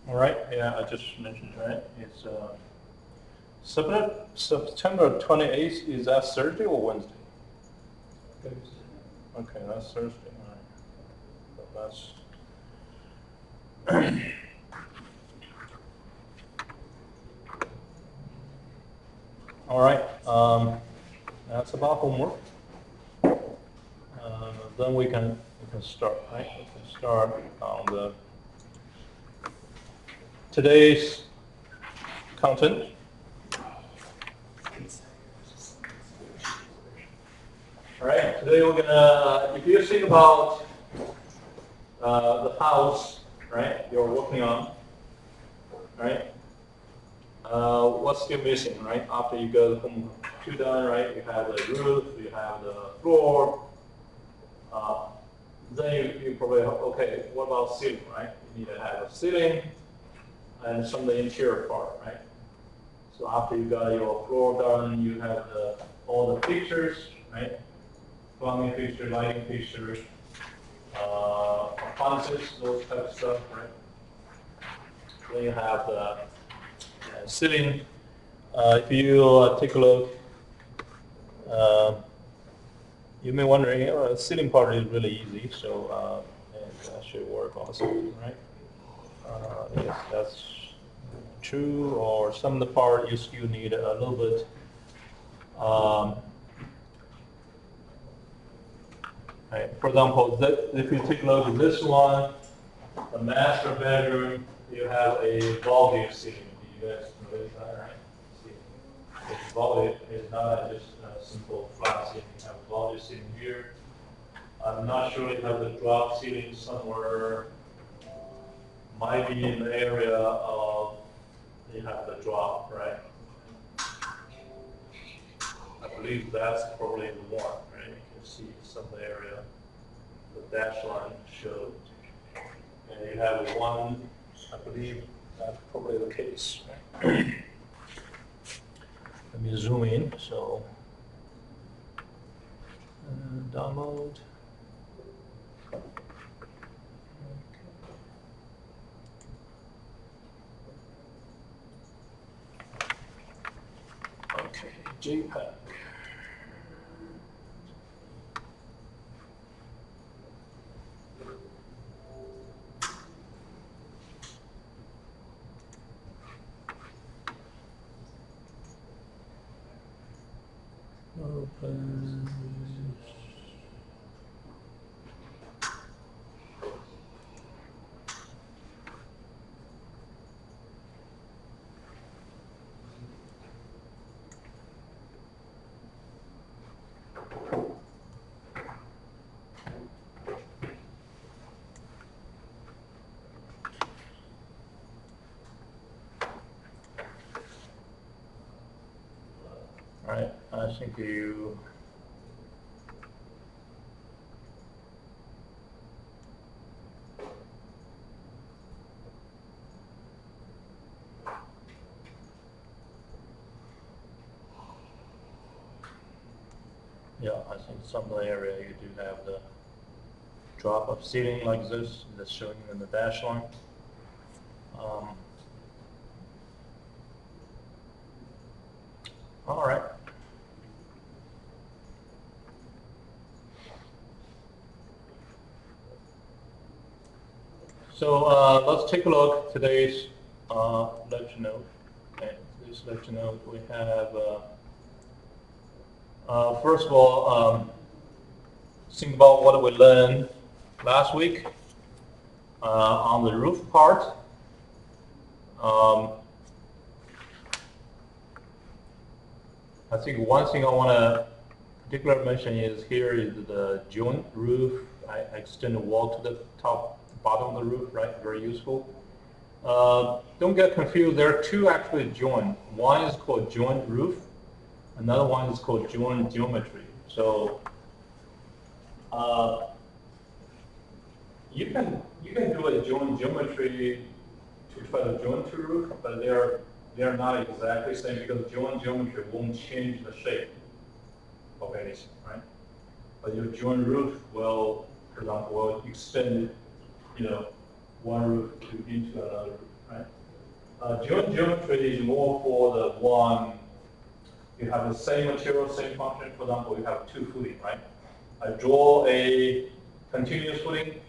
All right, yeah, I just mentioned, right? It's September 28th, is that Thursday or Wednesday? Okay, that's Thursday, all right. So that's, all right, that's about homework. Then we can start, right? We can start on the today's content. All right, today we're gonna, if you think about the house, right, you're working on, right? What's still missing, right? After you go from 2 done, right? You have the roof, you have the floor. Then you probably, okay, what about ceiling, right? You need to have a ceiling and some of the interior part, right? So after you got your floor done, you have all the fixtures, right? Plumbing fixture, lighting fixtures, appliances, those type of stuff, right? Then you have the ceiling. If you take a look, you may wondering, the ceiling part is really easy, so that should work on the ceiling, right? Yes, that's true. Or some of the part you still need a little bit. Right. For example, if you take a look at this one, the master bedroom, you have a vaulted ceiling. Do you guys notice that, right? See, it's vaulted. It's not just a simple flat ceiling. You have a vaulted ceiling here. I'm not sure you have the drop ceiling somewhere. Might be in the area of, you have the drop, right? I believe that's probably the one, right? You can see some of the area, the dash line showed. And you have one, I believe that's probably the case. Right? Let me zoom in, so download. Okay, JPEG. Open. All right, I think you. Yeah, I think some of the area you do have the drop of ceiling like this that's showing in the dash line. All right. So let's take a look today's lecture note. Okay, today's lecture note we have. First of all, think about what we learned last week on the roof part. I think one thing I want to particularly mention is here is the joint roof. I extend the wall to the top, bottom of the roof, right? Very useful. Don't get confused. There are two actually joint. One is called joint roof. Another one is called joint geometry. So you can do a joint geometry to try to join two roof, but they're not exactly the same because joint geometry won't change the shape of anything, right? But your joint roof will, for example, will extend, one roof into another roof. right? Joint geometry is more for the one, you have the same material, same function. For example, you have two footing, right? I draw a continuous footing,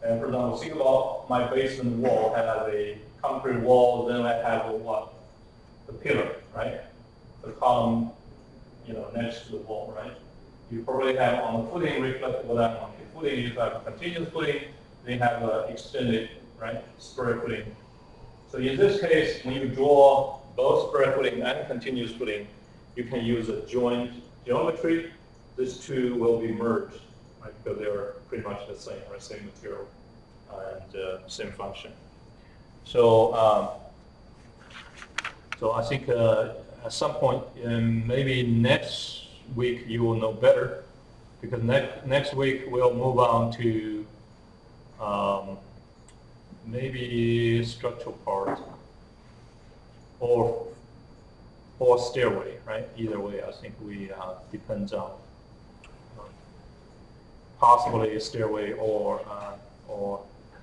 and for example, think about my basement wall has a concrete wall, then I have a what? The pillar, right? The column, next to the wall, right? You probably have on the footing reflect what I'm on the footing. You have a continuous footing, then you have an extended, right, square footing. So in this case, when you draw both square footing and continuous footing, you can use a joint geometry. These two will be merged, right, because they are pretty much the same, right, same material and same function. So, so I think at some point, maybe next week you will know better, because next week we'll move on to maybe structural part or stairway, right? Either way, I think we depends on possibly a stairway or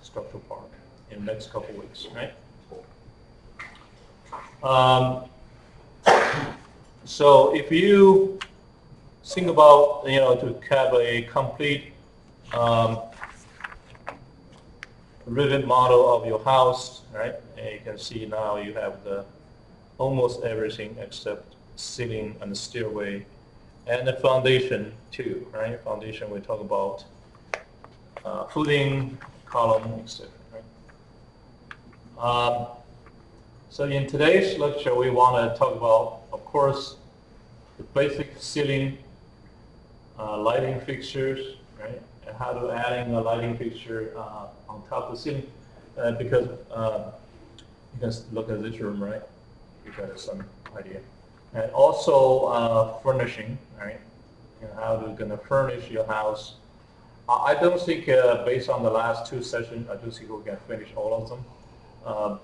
structural part in the next couple weeks, right? So if you think about, to have a complete rivet model of your house, right? And you can see now you have almost everything except ceiling and the stairway and the foundation too, right? Foundation, we talk about footing, column, etc. Right? So in today's lecture, we want to talk about, of course, the basic ceiling lighting fixtures, right? And how to add in a lighting fixture on top of the ceiling, because you can look at this room, right? You got some idea. And also furnishing, right? How you're going to furnish your house. I don't think, based on the last two sessions, I don't think we can finish all of them.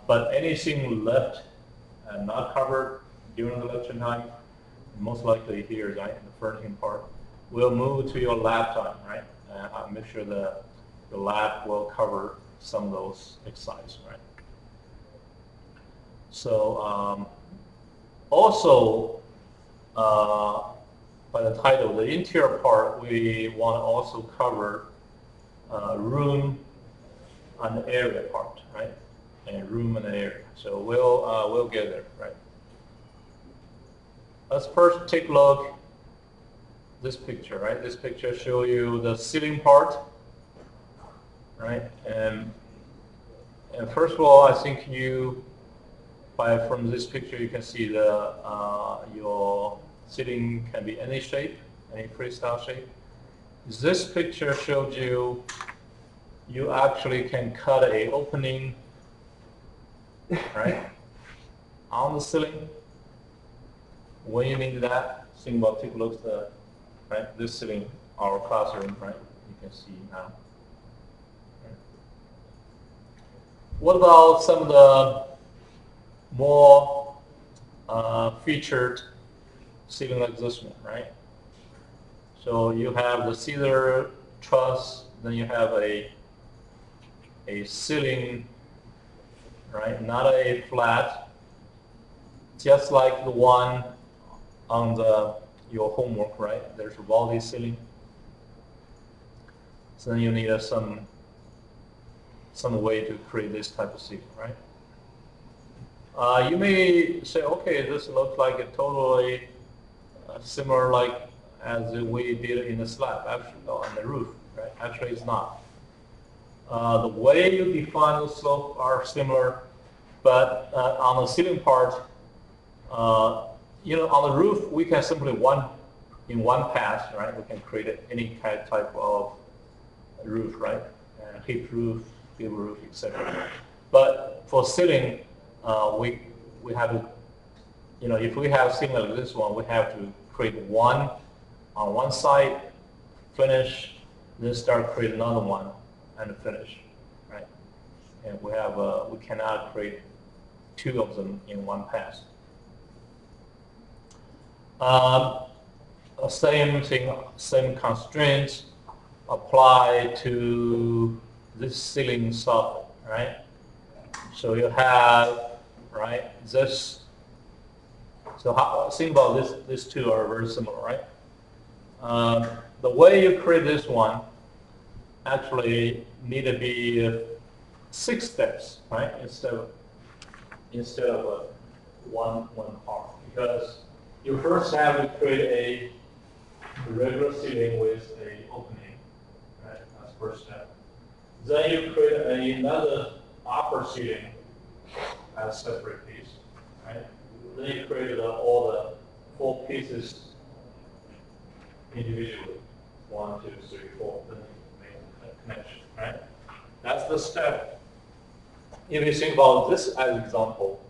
But anything left and not covered during the lecture time, most likely here, right, in the furnishing part, we'll move to your lab time, right? I'll make sure the lab will cover some of those exercises, right? So also, by the title, the interior part, we want to also cover room and area part, right? And room and area. So we'll get there, right? Let's first take a look this picture, right? This picture shows you the ceiling part, right? And first of all, I think from this picture you can see your ceiling can be any shape, any freestyle shape. This picture showed you actually can cut a opening, right, on the ceiling. When you need that, think about, take a look at right, this ceiling, our classroom, right? You can see now. Right. What about some of the more featured ceiling like this one, right? So you have the cedar truss, then you have a ceiling, right? Not a flat, just like the one on your homework, right? There's a vaulted ceiling. So then you need some way to create this type of ceiling, right? You may say, okay, this looks like a totally similar like as we did in the slab, actually, on the roof, right? Actually, it's not. The way you define the slope are similar, but on the ceiling part, on the roof, we can simply in one pass, right? We can create any type of roof, right? Hip roof, gable roof, etc. But for ceiling, we have to, if we have similar to this one, we have to create one on one side, finish, then start create another one and finish, right? And we cannot create two of them in one pass. Same thing, same constraints apply to this ceiling soffit, right? So you have, right, this. So think about this. These two are very similar, right? The way you create this one actually need to be 6 steps, right? Instead of one part, because you first have to create a regular ceiling with a opening, right? That's the first step. Then you create another upper ceiling as a separate piece, right? Then you create all the 4 pieces individually. 1, 2, 3, 4. Then you make a connection, right? That's the step. If you think about this as an example,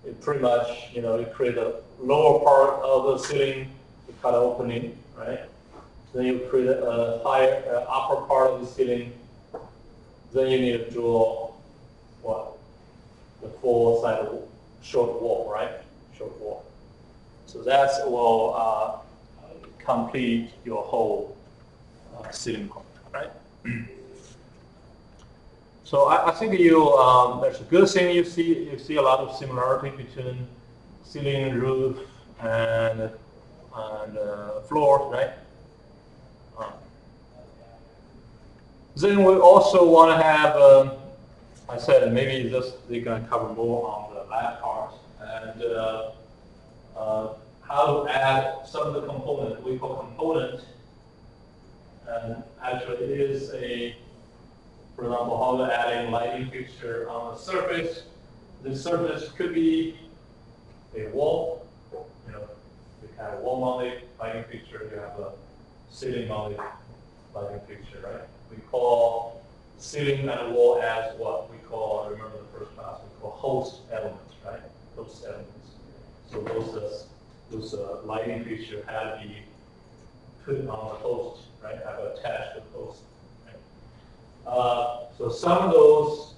it pretty much, you create a lower part of the ceiling, you cut an opening, right? Then you create a higher upper part of the ceiling. Then you need to draw what? The 4-sided short wall, right? Short wall. So that will complete your whole ceiling part, right? So I think that's a good thing. You see a lot of similarity between ceiling, roof, and floors, right? Then we also want to have, I said maybe they're going to cover more on the lab part, and how to add some of the components we call component, and actually it is for example, how to add a lighting fixture on the surface. The surface could be a wall, you have a wall-mounted lighting fixture, you have a ceiling-mounted lighting fixture, right? We call ceiling and wall as what we call, remember the first class, we call host elements, right? Host elements. So those lighting fixture have to be put on the host, right? Have attached to the host. So some of those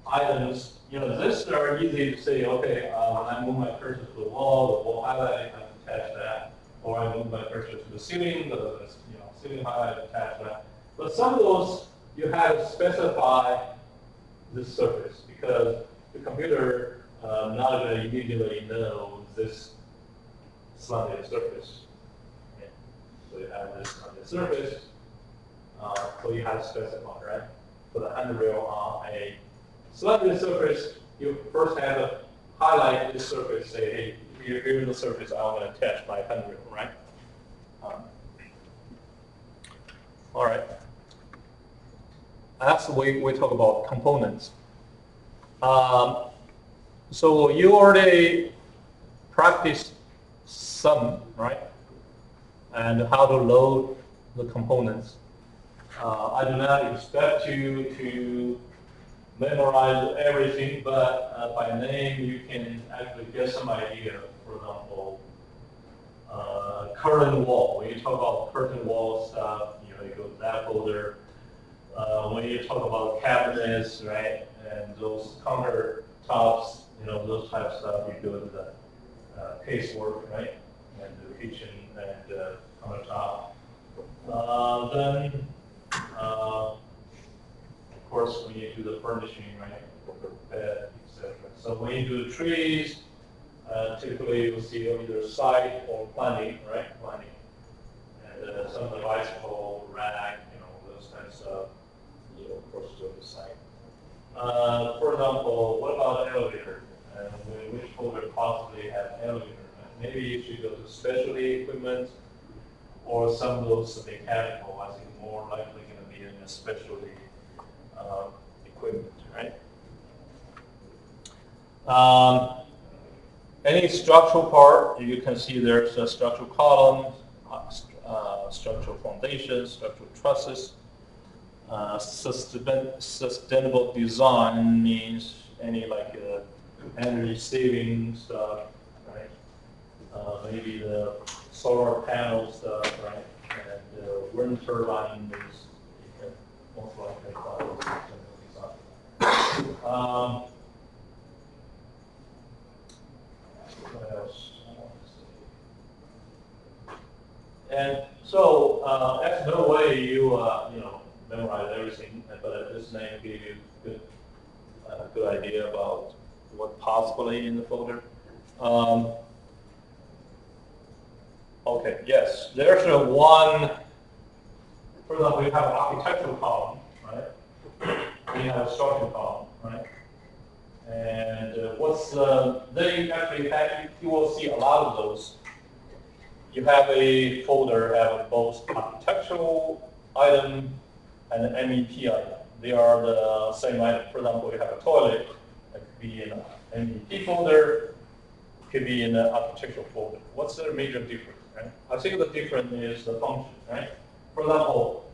items, this are easy to say, okay, when I move my cursor to the wall highlight, I attach that. Or I move my cursor to the ceiling, the ceiling highlight, attach that. But some of those, you have to specify this surface, because the computer not going to immediately know this slanted surface. Okay. So you have this slanted surface. So you have to specify, right? For the handrail on a slanted surface, you first have to highlight this surface, say, hey, here's the surface I want to attach my handrail, right? All right. That's the way we talk about components. So you already practiced some, right? And how to load the components. I do not expect you to memorize everything, but by name you can actually get some idea. For example, curtain wall. When you talk about curtain wall stuff, you go to that folder. When you talk about cabinets, right, and those countertops, those type of stuff, you go to the casework, right, and the kitchen and countertop. Then, of course, when you do the furnishing, right, bed, etc. So when you do the trees, typically you'll see either site or planting, right, planting, and some of the bicycle rack, those types of, of course, go to the site. For example, what about an elevator? Which folder possibly have elevator? Maybe you should go to specialty equipment, or some of those mechanical. I think more likely going to be in a specialty equipment, right? Any structural part, you can see there's a structural column, structural foundations, structural trusses. Sustainable design means any energy saving stuff, right? Maybe the solar panel stuff, right? And wind turbine is, you can most likely follow sustainable design. What else? And so that's no way you memorize everything, but this name give you good good idea about what possibly in the folder. Okay, yes, there's one. For example, we have an architectural column, right? We have a structural column, right? And then you actually have, you will see a lot of those. You have a folder have both architectural item and an MEP item. They are the same item. For example, you have a toilet that could be in an MEP folder, could be in an architectural folder. What's the major difference, right? I think the difference is the function, right? For example,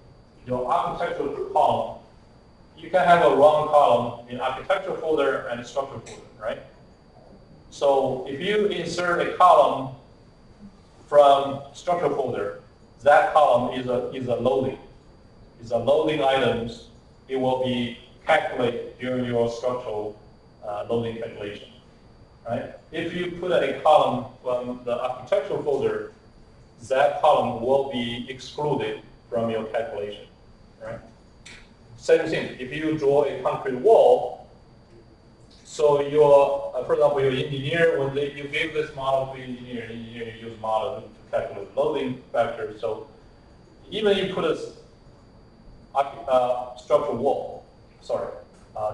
your architectural column, you can have a wrong column in architectural folder and structural folder, right? So if you insert a column from structural folder, that column is a loading. It's a loading items. It will be calculated during your structural loading calculation, right? If you put a column from the architectural folder, that column will be excluded from your calculation, right? Same thing, if you draw a concrete wall, so your, for example, your engineer, when you give this model to engineer use model to calculate loading factor. So even you put a structural wall,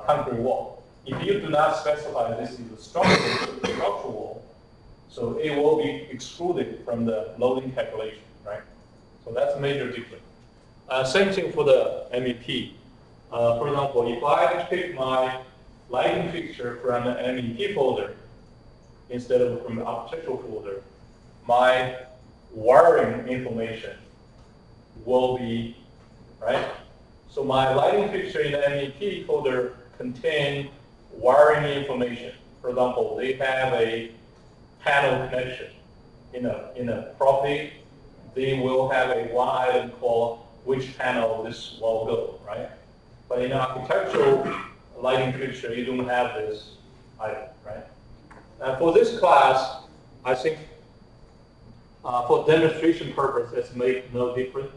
concrete wall, if you do not specify this is a structural wall, so it will be excluded from the loading calculation, right? So that's a major difference. Same thing for the MEP. For example, if I pick my lighting fixture from the MEP folder instead of from the architectural folder, my wiring information will be, right? So my lighting fixture in the MEP folder contain wiring information. For example, they have a panel connection in a property. They will have a one item called which panel this will go, right? But in architectural lighting fixture, you don't have this item, right? And for this class, I think for demonstration purpose, it's made no difference.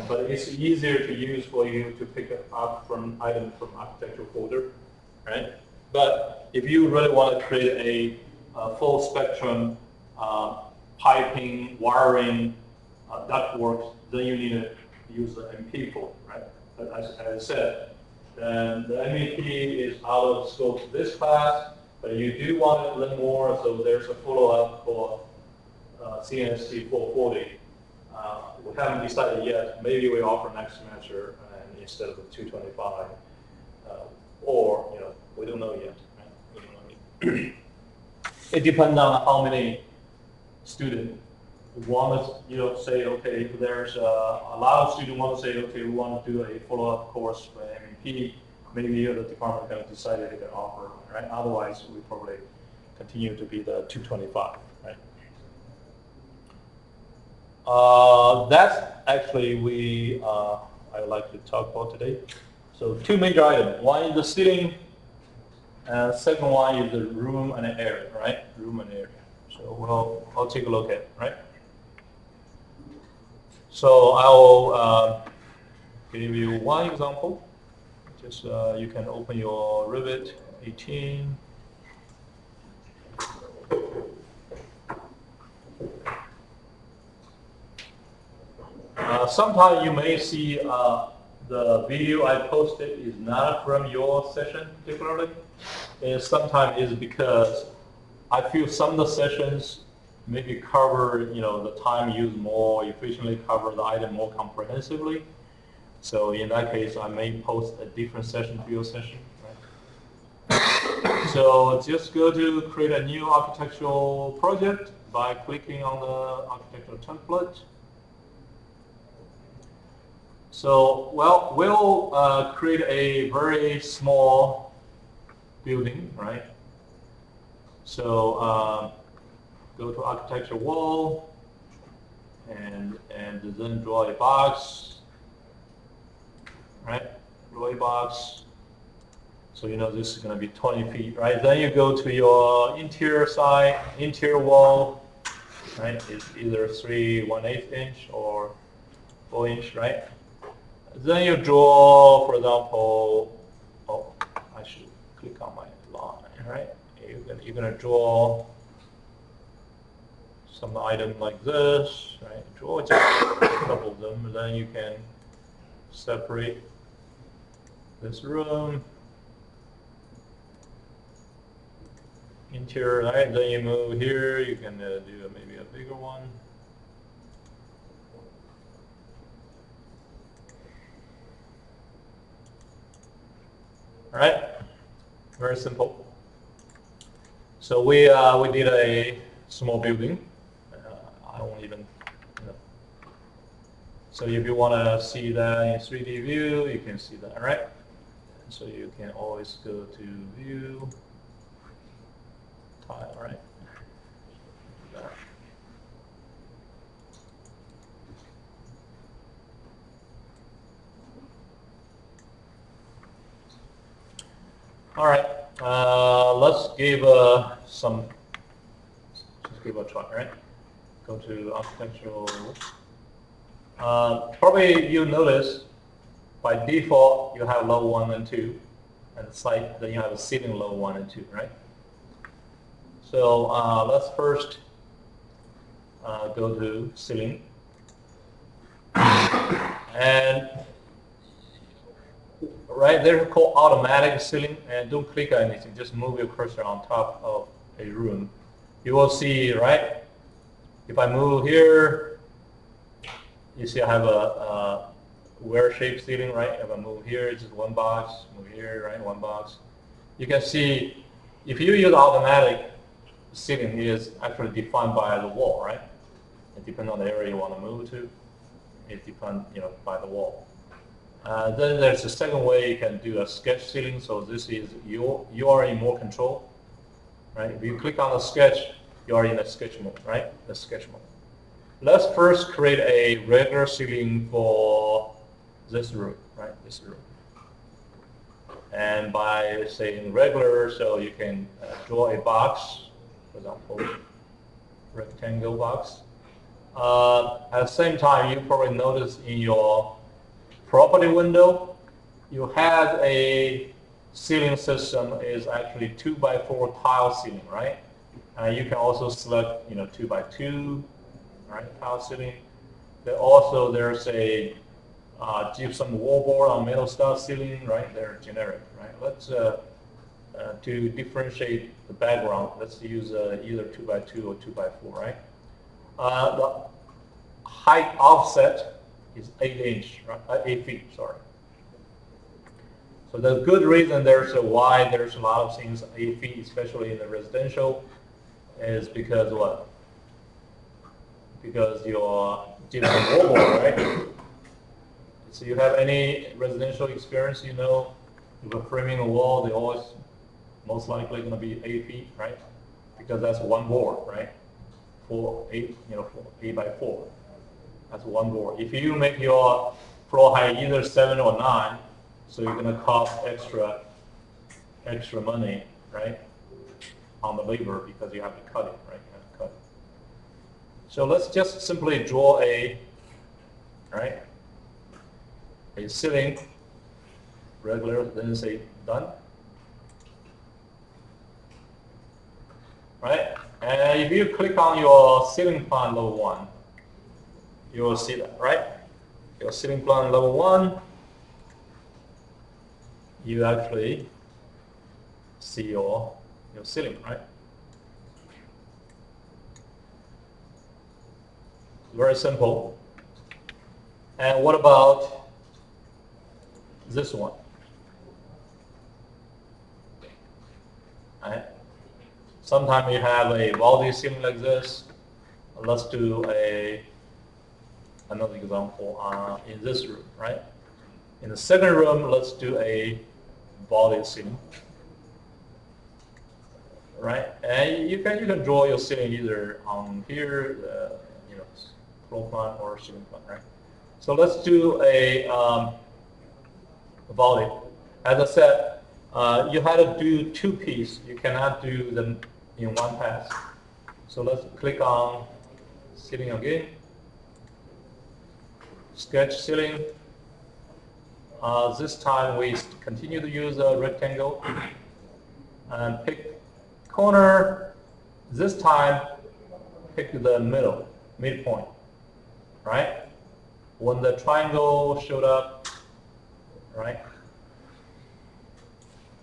But it's easier to use for you to pick up from items from architectural folder, right? But if you really want to create a full spectrum piping, wiring, ductwork, then you need to use the MP folder, right? But as I said, then the MEP is out of scope of this class, but you do want to learn more, so there's a follow-up for CNST 440. We haven't decided yet. Maybe we offer next semester instead of the 225, or we don't know yet. Right? We don't know yet. It depends on how many students want to, say, okay, if there's a lot of students want to say, okay, we want to do a follow-up course for MEP, maybe the department can decide they can offer, right? Otherwise, we probably continue to be the 225, right? That's actually I would like to talk about today. So two major items. One is the seating, and second one is the room and area, right? Room and area. So I'll take a look at it, right? So I will give you one example. Just you can open your Revit 18. Sometimes you may see the video I posted is not from your session particularly. And sometimes it's because I feel some of the sessions maybe cover, the time used more efficiently, cover the item more comprehensively. So in that case, I may post a different session to your session. Right? So just go to create a new architectural project by clicking on the architectural template. So, well, we'll create a very small building, right? So go to architecture wall and then draw a box, right? Draw a box. So this is going to be 20 feet, right? Then you go to your interior side, interior wall, right? It's either 3 1/8 inch or 4 inch, right? Then you draw, for example, I should click on my line, right? You're gonna draw some item like this, right? Draw just a couple of them, and then you can separate this room, interior, right? Then you move here, you can do maybe a bigger one. All right, very simple. So we did a small building. I won't even, you know. So if you want to see that in 3D view, you can see that, right? So you can always go to view, tile, right? All right, let's give give a try, right? Go to architectural. Probably you notice by default you have low 1 and 2, and site then you have a ceiling low 1 and 2, right? So let's first go to ceiling, and right there called automatic ceiling, and don't click on anything, just move your cursor on top of a room. You will see, right? If I move here, you see I have a wear-shaped ceiling, right? If I move here, it's just one box. Move here, right? One box. You can see if you use automatic, ceiling is actually defined by the wall, right? It depends on the area you want to move to. It depends, by the wall. Then there's a second way you can do a sketch ceiling. So this is you are in more control, right? If you click on the sketch, you are in the sketch mode, right? The sketch mode. Let's first create a regular ceiling for this room, right? This room. And by saying regular, so you can draw a box, for example, rectangle box. At the same time, you probably notice in your property window, you had a ceiling system is actually 2x4 tile ceiling, right? You can also select, 2x2, right? Tile ceiling. There's a gypsum wallboard on metal stud ceiling, right? They're generic, right? Let's to differentiate the background, let's use either 2x2 or 2x4, right? The height offset is 8 feet, sorry. So the good reason there's why there's a lot of things 8 feet, especially in the residential, is because what? Because your gypsum wallboard, right? So you have any residential experience, if you're framing a wall, they always most likely going to be 8 feet, right? Because that's one board, right? For 8x4. That's one board. If you make your floor height either 7 or 9, so you're going to cost extra money, right, on the labor because you have to cut it, right? You have to cut it. So let's just simply draw a ceiling, regular, then say done. Right? And if you click on your ceiling plan level 1, you will see that, right? Your ceiling plan level 1, you actually see your ceiling, right? Very simple. And what about this one? Right? Sometimes you have a vaulted ceiling like this. Let's do another example in this room, right? In the second room, let's do a vaulted ceiling, right? And you can draw your ceiling either on here, floor plan or ceiling plan, right? So let's do a vaulted. As I said, you had to do 2 pieces. You cannot do them in one pass. So let's click on ceiling again. Sketch ceiling. This time we continue to use a rectangle. and pick corner. This time, pick the midpoint, right? When the triangle showed up, right?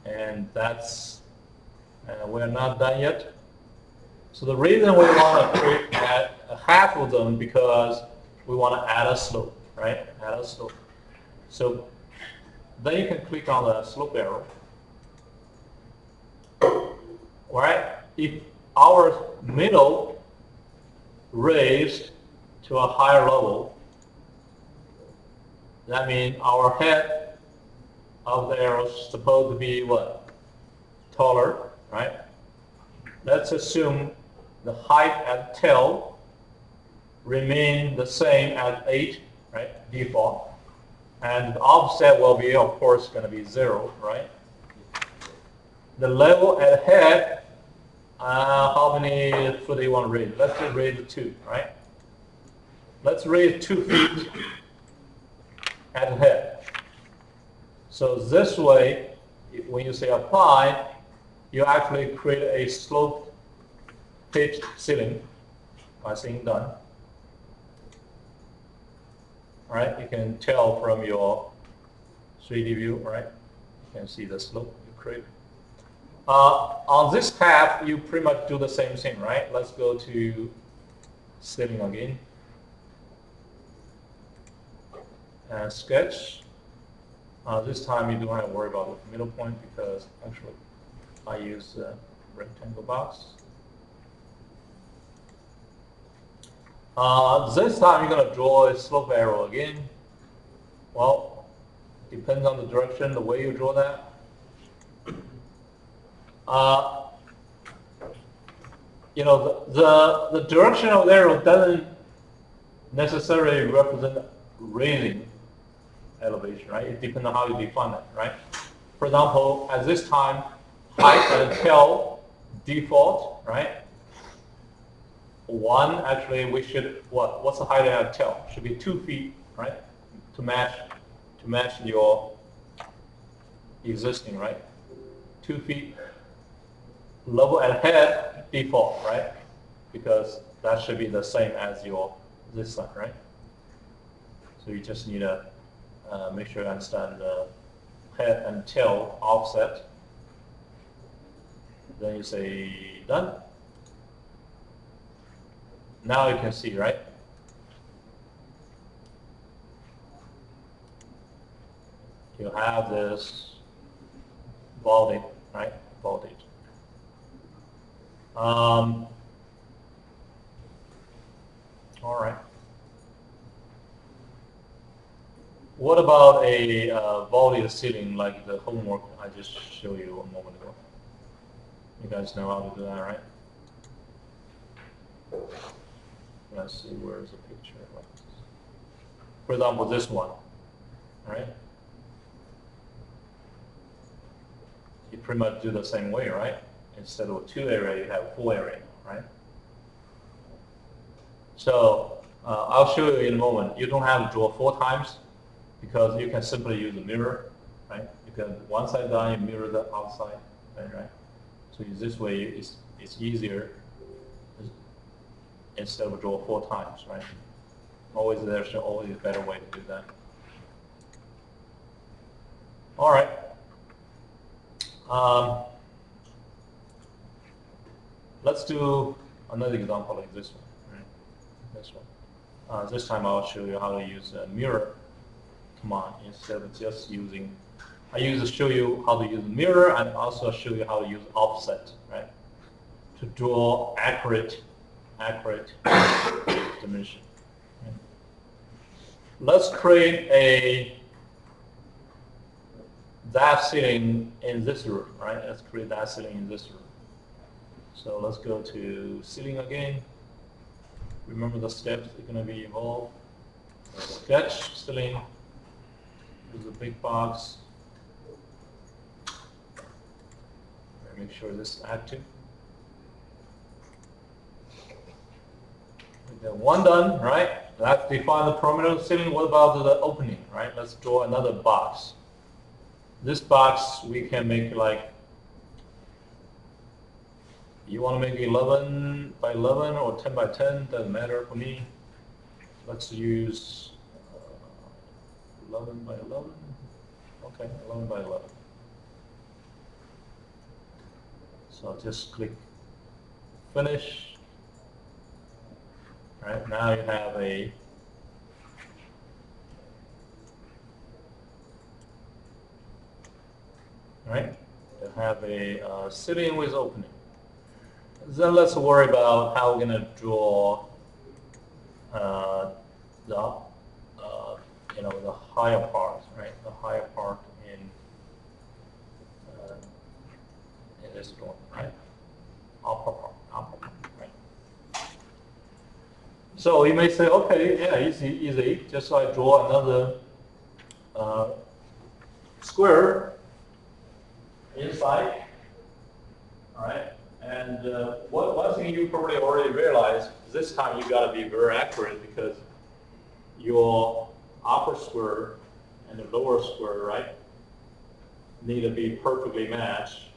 And that's, we're not done yet. So the reason we want to create half of them because we want to add a slope, right? Add a slope. So then you can click on the slope arrow. Right? If our middle raised to a higher level, that means our head of the arrow is supposed to be what? Taller, right? Let's assume the height at tail remain the same as 8, right? Default. And the offset will be, of course, going to be 0, right? The level at head, how many foot do you want to raise? Let's just raise 2, right? Let's raise 2 feet at head. So this way, when you say apply, you actually create a slope pitched ceiling by saying done. All right, you can tell from your 3D view, right? You can see the slope you create. On this path, you pretty much do the same thing, right? Let's go to ceiling again. And sketch. This time you don't have to worry about the middle point because actually I use a rectangle box. This time you're going to draw a slope arrow again. Well, depends on the direction, the way you draw that. You know, the direction of the arrow doesn't necessarily represent raising elevation, right? It depends on how you define it, right? For example, at this time, height and tail default, right? 1, actually, we should, what's the height and tail? Should be 2 feet, right? To match your existing, right? 2 feet. Level at head default, right? Because that should be the same as your this side, right? So you just need to make sure you understand the head and tail offset. Then you say done. Now you can see, right? You have this balding, right? Balding. All right. What about a vaulted ceiling like the homework I just showed you a moment ago? You guys know how to do that, right? Let's see, where's the picture? For example, this one, right? You pretty much do the same way, right? Instead of 2 area, you have 4 area, right? So I'll show you in a moment. You don't have to draw 4 times because you can simply use a mirror, right? You can one side down, you mirror the outside, right? So this way it's easier instead of draw 4 times, right? There's always a better way to do that. All right. Let's do another example like this one, right? This one. This time I'll show you how to use a mirror command instead of just using. I usually show you how to use mirror and also show you how to use offset, right? To draw accurate dimension. Okay. Let's create that ceiling in this room, right? Let's create that ceiling in this room. So let's go to ceiling again. Remember the steps are going to be involved. Sketch ceiling. There's a big box. Make sure this is active. Okay, one done, right? That's define the perimeter of the ceiling. What about the opening, right? Let's draw another box. This box we can make like You want to make 11 by 11 or 10 by 10, doesn't matter for me. Let's use 11 by 11. Okay, 11 by 11. So just click finish. All right, now you have a ceiling with opening. Then let's worry about how we're going to draw the higher part, right? The higher part in this drawing, right? Upper part, right? So you may say, okay, yeah, easy. Just so I draw another square inside, all right? And one thing you probably already realized, this time you got to be very accurate because your upper square and the lower square, right, need to be perfectly matched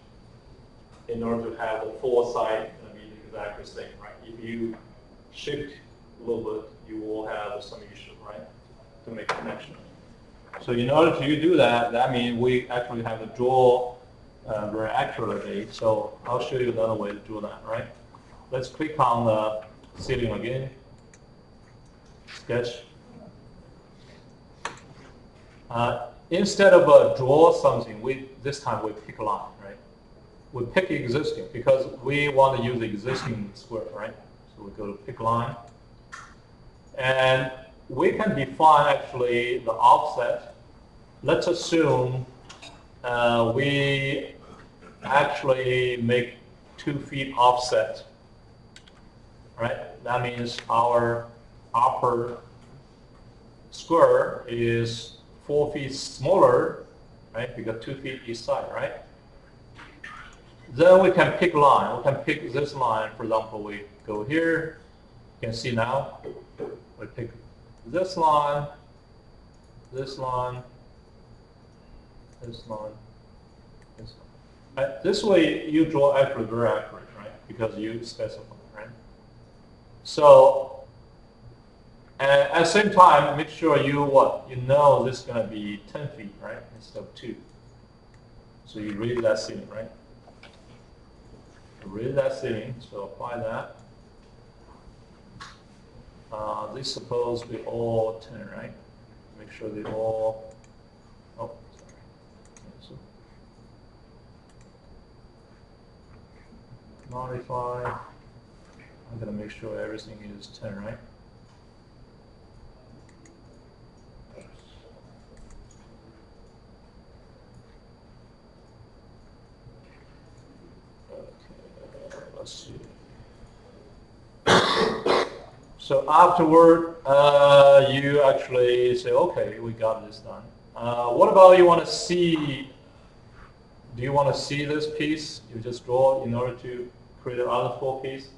in order to have the full side be exactly the same, right? If you shift a little bit, you will have some issue, right, to make a connection. So in order to do that, that means we actually have to draw very accurately. So I'll show you another way to do that, right? Let's click on the ceiling again, sketch. Instead of draw something, this time we pick a line, right? We pick existing because we want to use the existing square, right? So we go to pick line. And we can define actually the offset. Let's assume we actually make 2 feet offset, right? That means our upper square is 4 feet smaller, right? Because 2 feet each side, right? Then we can pick line. We can pick this line. For example, we go here. You can see now. We pick this line, this line, this line, this line. Right? This way you draw actually very accurate, right? Because you specify, right? So at the same time, make sure you know this is going to be 10 feet, right? Instead of 2. So you read that ceiling, right? Read that ceiling, so apply that. These supposed to be all 10, right? Make sure they all, oh, sorry. So modify, I'm going to make sure everything is 10, right? Okay, let's see. So afterward, you actually say, okay, we got this done. What about you want to see? Do you want to see this piece? You just draw in order to create another full piece?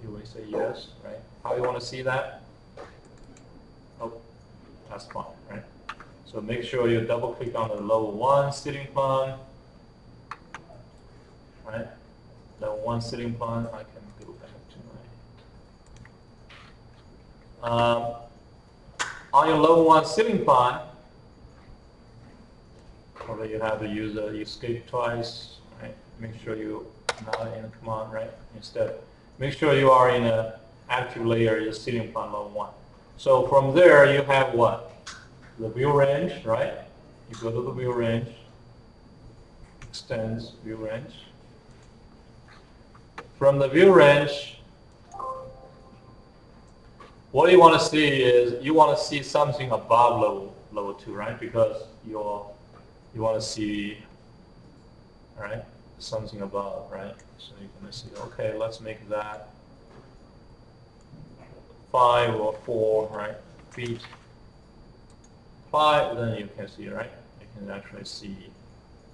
You will say yes, right? How you want to see that? Oh, that's fine, right? So make sure you double click on the level 1 ceiling plan, right? Level 1 ceiling plan, I can go back to my on your level 1 ceiling plan, probably you have to use the escape twice, right? Make sure you're not in a command, right? Instead, make sure you are in an active layer, your ceiling plan level 1. So from there, you have what? The view range, right? You go to the view range, extends view range. From the view range, what you want to see is you want to see something above level 2, right? Because you want to see, right, something above, right? So you're going to see, okay, let's make that 5 or 4, right, feet. 5, then you can see, right? You can actually see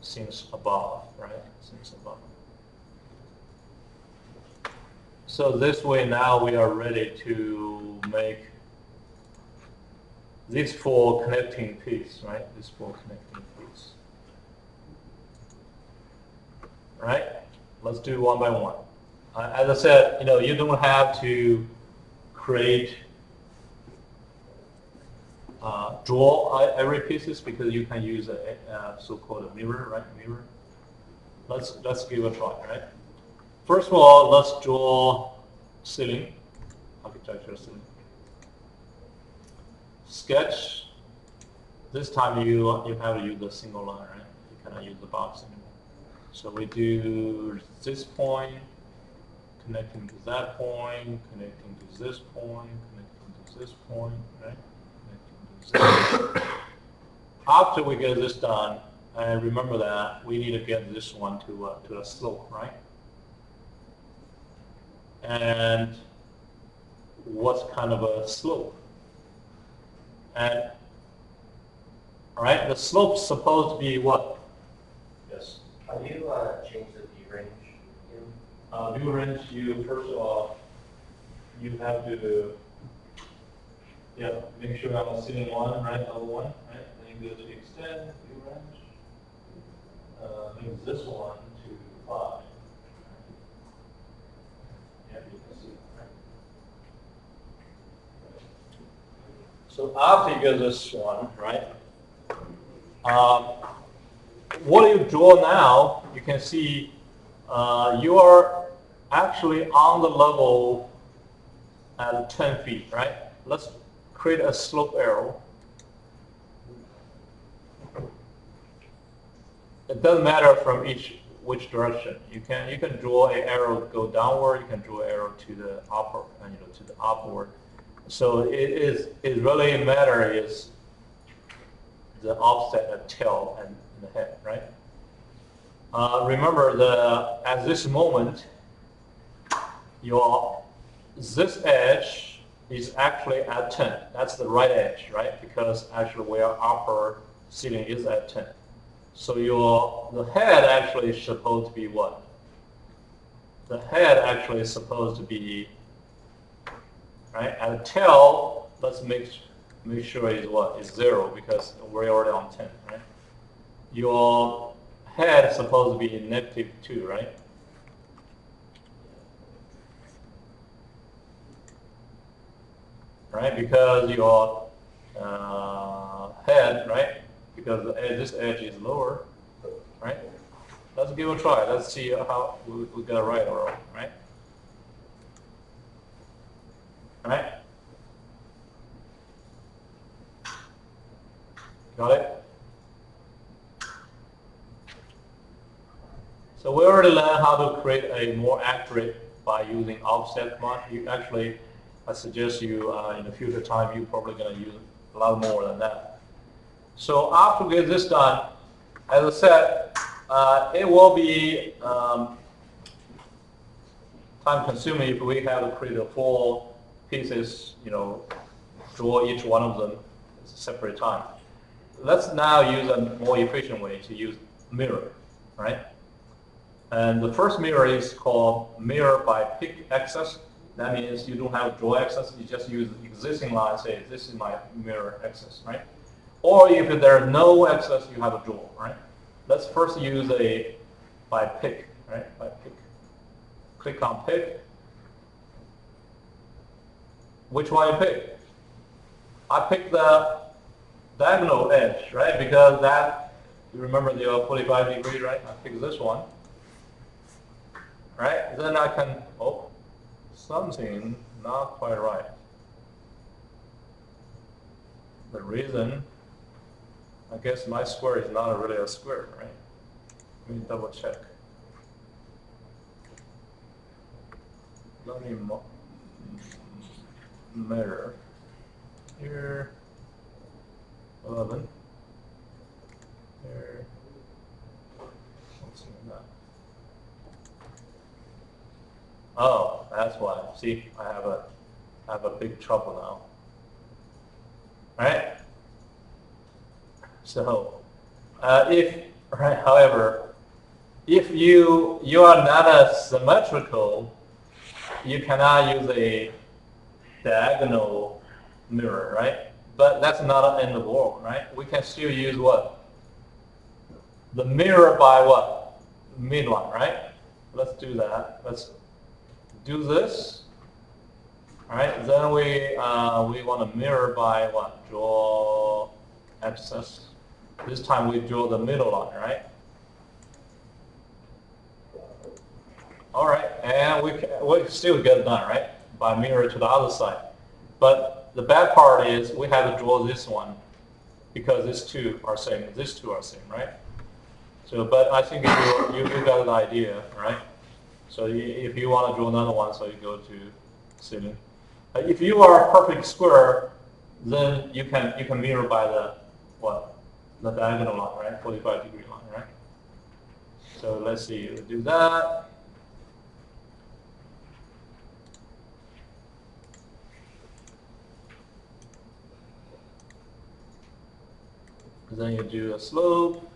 things above, right? Things above. So this way now we are ready to make these 4 connecting pieces, right? These 4 connecting pieces. Right? Let's do one by one. As I said, you don't have to create draw every pieces because you can use a so-called a mirror, right? Mirror. Let's give a try, right? First of all, let's draw ceiling, architecture ceiling. Sketch. This time you have to use the single line, right? You cannot use the box anymore. So we do this point, connecting to that point, connecting to this point, connecting to this point, right? Connecting to this. After we get this done, and remember that we need to get this one to a slope, right? And what's kind of a slope? And all right, the slope's supposed to be what? Yes. How do you change the view range? View range, you first of all, you have to make sure I'm on ceiling one, right? Level one, right? Then you go to extend view range. Move this one to 5. Yeah, you can see, right? So after you get this one, right? What you draw now, you can see you are actually on the level at 10 feet, right? Let's create a slope arrow. It doesn't matter from which direction. You can draw an arrow to go downward. You can draw an arrow to the upper, to the upward. So it really matter is the offset of tail and the head, right? Remember at this moment, this edge is actually at 10. That's the right edge, right? Because actually where upper ceiling is at 10. So the head actually is supposed to be what? The head actually is supposed to be, right? And the tail, let's make sure is what? Is 0 because we're already on 10, right? Your head is supposed to be -2, right? Right, because your head, right? Because this edge is lower, right? Let's give it a try. Let's see how we got it right or wrong, right? Right? Got it? So we already learned how to create a more accurate by using offset command. I suggest you in the future time you're probably going to use a lot more than that. So after we get this done, as I said, it will be time consuming if we have to create 4 pieces, draw each one of them at a separate time. Let's now use a more efficient way to use mirror, right? And the first mirror is called mirror by pick axis. That means you don't have draw axis, you just use the existing line, say this is my mirror axis, right? Or if there are no axis, you have a draw, right? Let's first use a by pick, right? By pick. Click on pick. Which one you pick? I pick the diagonal edge, right? Because you remember the 45 degree, right? I pick this one, right? Then I can, something not quite right. The reason, I guess my square is not really a square, right? Let me double check. Let me measure. Here, 11. Here, something like that. Oh, that's why. See, I have a big trouble now. All right. So, however, if you are not a symmetrical, you cannot use a diagonal mirror, right? But that's not the end of the world, right? We can still use what? The mirror by what? Midline, right? Let's do that. Let's do this. All right, then we want to mirror by what? Draw axis. This time we draw the middle line, right? All right, and we still get it done, right? By mirror to the other side. But the bad part is we have to draw this one because these two are same. These two are same, right? So, but I think you got an idea, right? So if you want to draw another one, so you go to ceiling. If you are a perfect square, then you can mirror by the what? The diagonal line, right? 45-degree line, right? So let's see, we'll do that. Then you do a slope.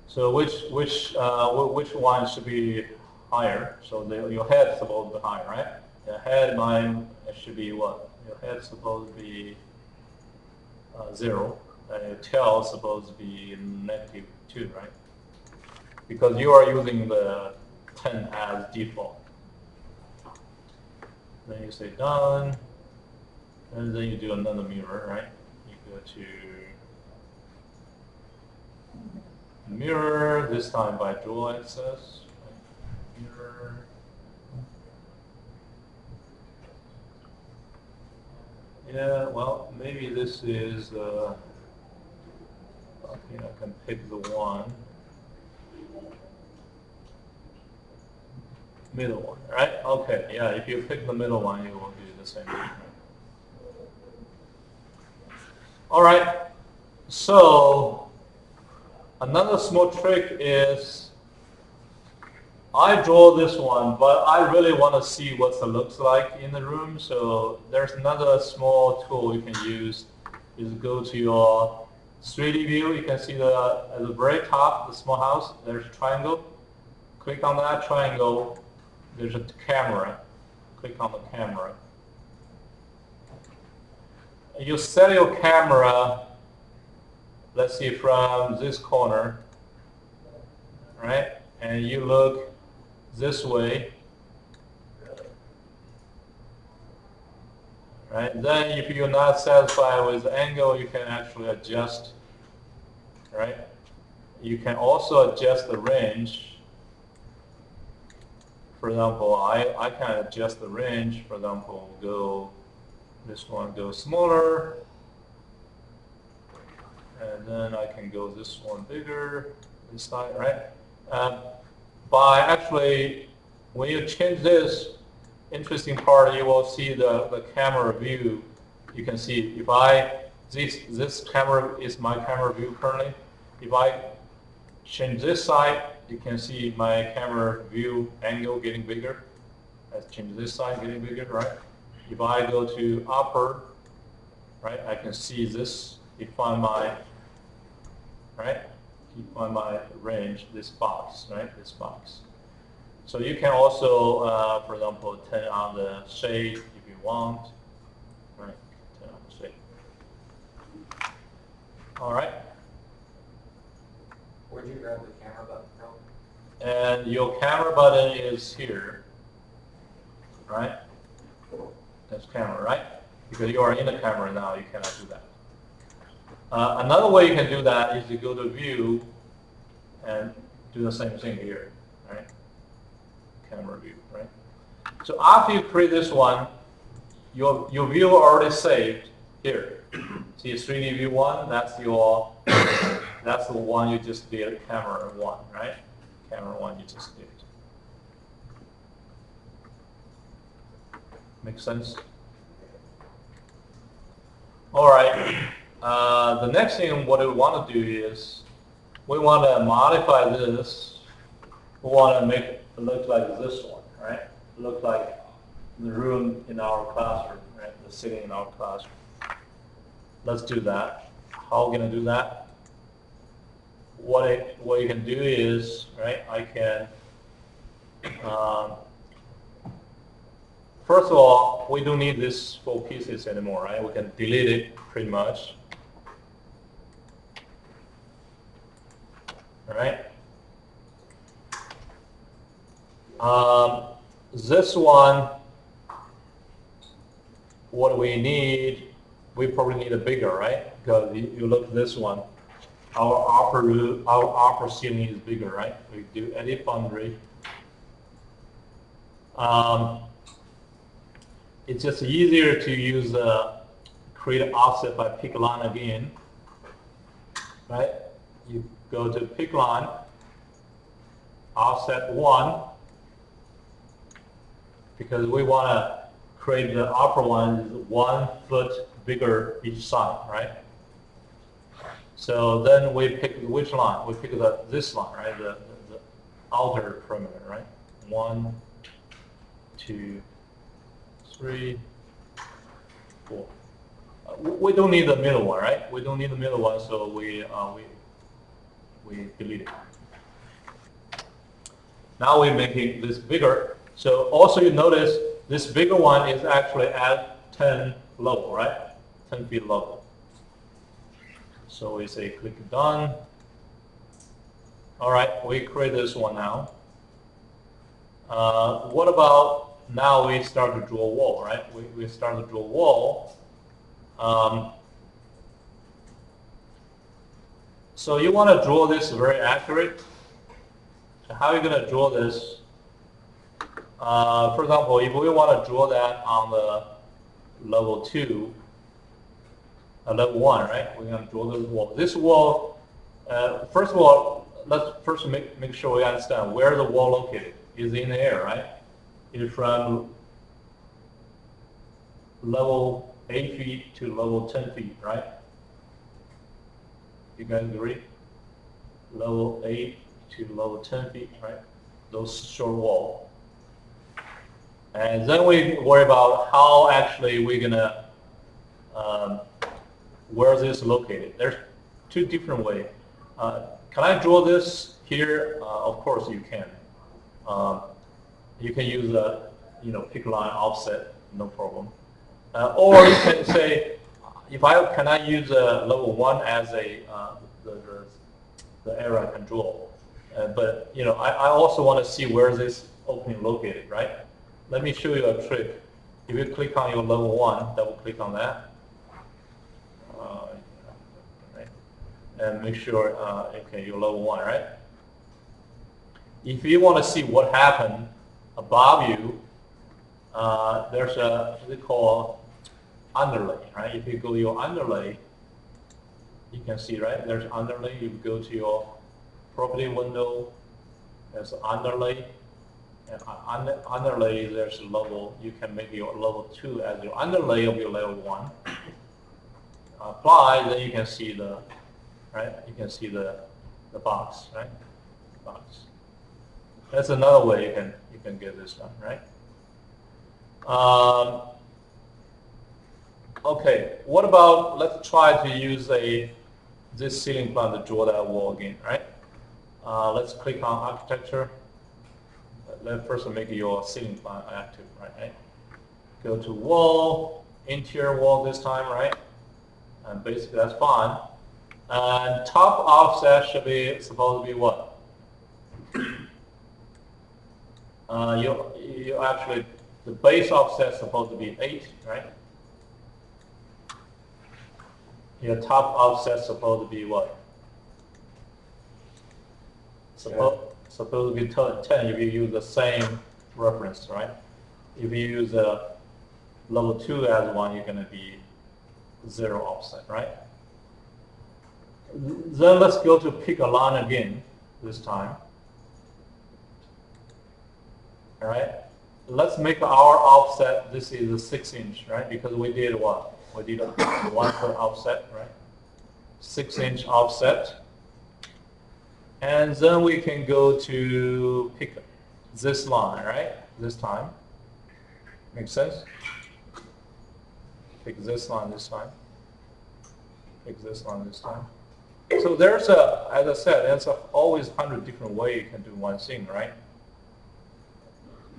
So which one should be higher? So your head is supposed to be higher, right? The head mine should be what? Your head is supposed to be 0, and your tail is supposed to be -2, right? Because you are using the 10 as default. Then you say done, and then you do another mirror, right? You go to mirror, this time by draw axis. Mirror. Yeah, well, maybe this is, I think I can pick the one. Middle one, right? Okay, yeah, if you pick the middle one, you will do the same thing. Right? All right, so another small trick is I draw this one, but I really want to see what it looks like in the room. So there's another small tool you can use is go to your 3D view. You can see at the very top, the small house, there's a triangle. Click on that triangle. There's a camera. Click on the camera. You set your camera, let's see, from this corner, right? And you look this way, right? Then if you're not satisfied with the angle, you can actually adjust, right? You can also adjust the range. For example, I can adjust the range. For example, this one goes smaller, and then I can go this one bigger, this side, right? By actually, when you change this, interesting part, you will see the camera view. You can see if this camera is my camera view currently. If I change this side, you can see my camera view angle getting bigger. Let's change this side, getting bigger, right? If I go to upper, right, I can see this, define my range, this box, right, this box. So you can also, for example, turn on the shade if you want, right, turn on the shade. All right. Where'd you grab the camera button from? And your camera button is here, right? That's camera, right? Because you are in the camera now, you cannot do that. Another way you can do that is to go to view and do the same thing here, right? Camera view, right? So after you create this one, your view already saved here. See 3D view 1, that's the one you just did, camera 1, right? Camera 1 you just did. Make sense? All right. The next thing what we want to do is we want to modify this. We want to make it look like this one, right? Look like the room in our classroom, right? The sitting in our classroom. Let's do that. How are we going to do that? What you can do is, right, I can, first of all, we don't need these 4 pieces anymore, right? We can delete it pretty much. All right? This one, what we need, we probably need a bigger, right? Because you look at this one, our upper ceiling is bigger, right? We do edit boundary. It's just easier to use create an offset by pick line again, right? You go to pick line, offset 1, because we want to create the upper one is 1 foot bigger each side, right? So then we pick which line? We pick this line, right? The outer perimeter, right? 1, 2, 3, 4. We don't need the middle one, right? We don't need the middle one, so we delete it. Now we're making this bigger. So also you notice this bigger one is actually at 10 level, right? 10 feet level. So we say click done. All right, we create this one now. What about now we start to draw a wall, right? We start to draw a wall. So you want to draw this very accurate. So how are you going to draw this? For example, if we want to draw that on the level 2, level 1, right? We're going to draw this wall. This wall, first of all, let's first make sure we understand where the wall located. Is in the air, right? It's from level 8 feet to level 10 feet, right? You guys agree? Level 8 to level 10 feet, right? Those short wall. And then we worry about how actually we're gonna, where this is located. There's 2 different ways. Can I draw this here? Of course you can. You can use a, pick line offset, no problem. Or you can say, can I use level 1 as the area I can draw? But I also want to see where this opening located, right? Let me show you a trick. If you click on your level 1, double click on that, right? And make sure, okay, you're level 1, right? If you want to see what happened above you, there's what they call underlay, right? If you go to your underlay, you can see, right? There's underlay. You go to your property window, there's underlay, and underlay there's a level. You can make your level 2 as your underlay of your level 1. Apply, then you can see the, right? You can see the box, right? Box. That's another way you can get this done, right? Okay, what about, let's try to use this ceiling plan to draw that wall again, right? Let's click on architecture. Let's first make your ceiling plan active, right? Go to wall, interior wall this time, right? And basically that's fine. And top offset should be supposed to be what? You actually, the base offset is supposed to be 8, right? Your top offset is supposed to be what? Supposed to be 10 if you use the same reference, right? If you use a level 2 as one, you're going to be 0 offset, right? Then let's go to pick a line again this time. All right, let's make our offset, this is a 6 inch, right? Because we did what? We did a 1 foot offset, right? 6 inch offset. And then we can go to pick this line, right? This time. Make sense? Pick this line this time. Pick this line this time. So there's as I said, there's always 100 different ways you can do one thing, right?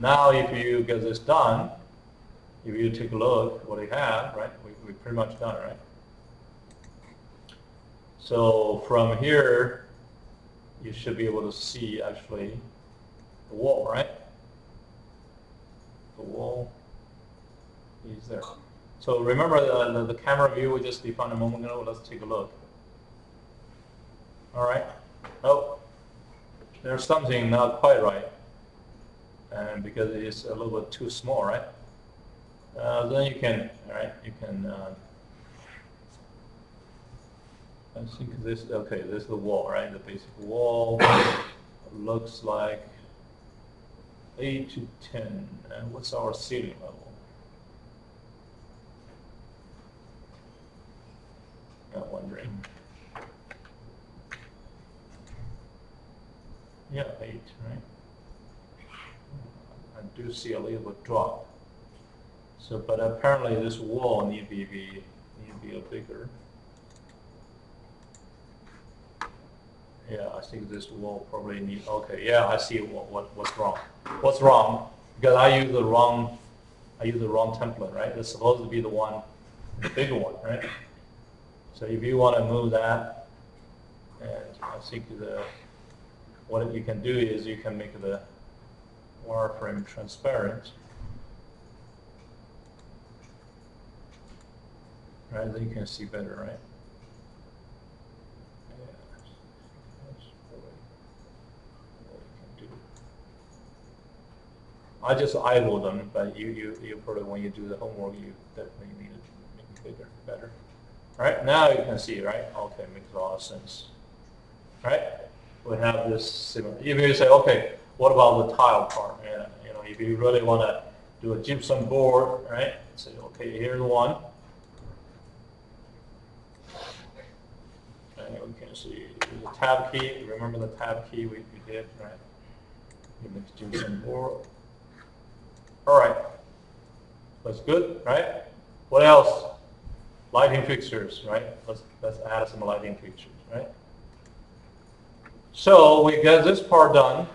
Now, if you get this done, if you take a look what we have, right? We pretty much done, right? So from here, you should be able to see actually the wall, right? the wall is there. So remember the camera view we just defined a moment ago? Let's take a look. All right. Oh, there's something not quite right, and because it is a little bit too small, right? Then you can, all right, you can. I think this. Okay, this is the wall, right? The basic wall looks like 8 to 10. And what's our ceiling level? I'm wondering. Yeah, 8, right? I do see a little bit drop. So, but apparently this wall need to be a bigger. Yeah, I think this wall probably need. Okay, yeah, I see what's wrong. What's wrong? Because I use the wrong template, right? It's supposed to be the one, the bigger one, right? So if you want to move that, and I think what you can do is you can make the wireframe transparent, right? Then you can see better, right? Yeah, that's probably what you can do. I just eyeball them, but you probably when you do the homework, you definitely need to make it bigger, better. All right, now you can see, right? Okay, makes a lot of sense. All right, we have this similar. If you say, okay, what about the tile part? And, you know, if you really want to do a gypsum board, right? Say, okay, here's one. And we can see the tab key. Remember the tab key we did, right? You make gypsum board. All right, that's good, right? What else? Lighting fixtures, right? Let's add some lighting fixtures, right? So we got this part done,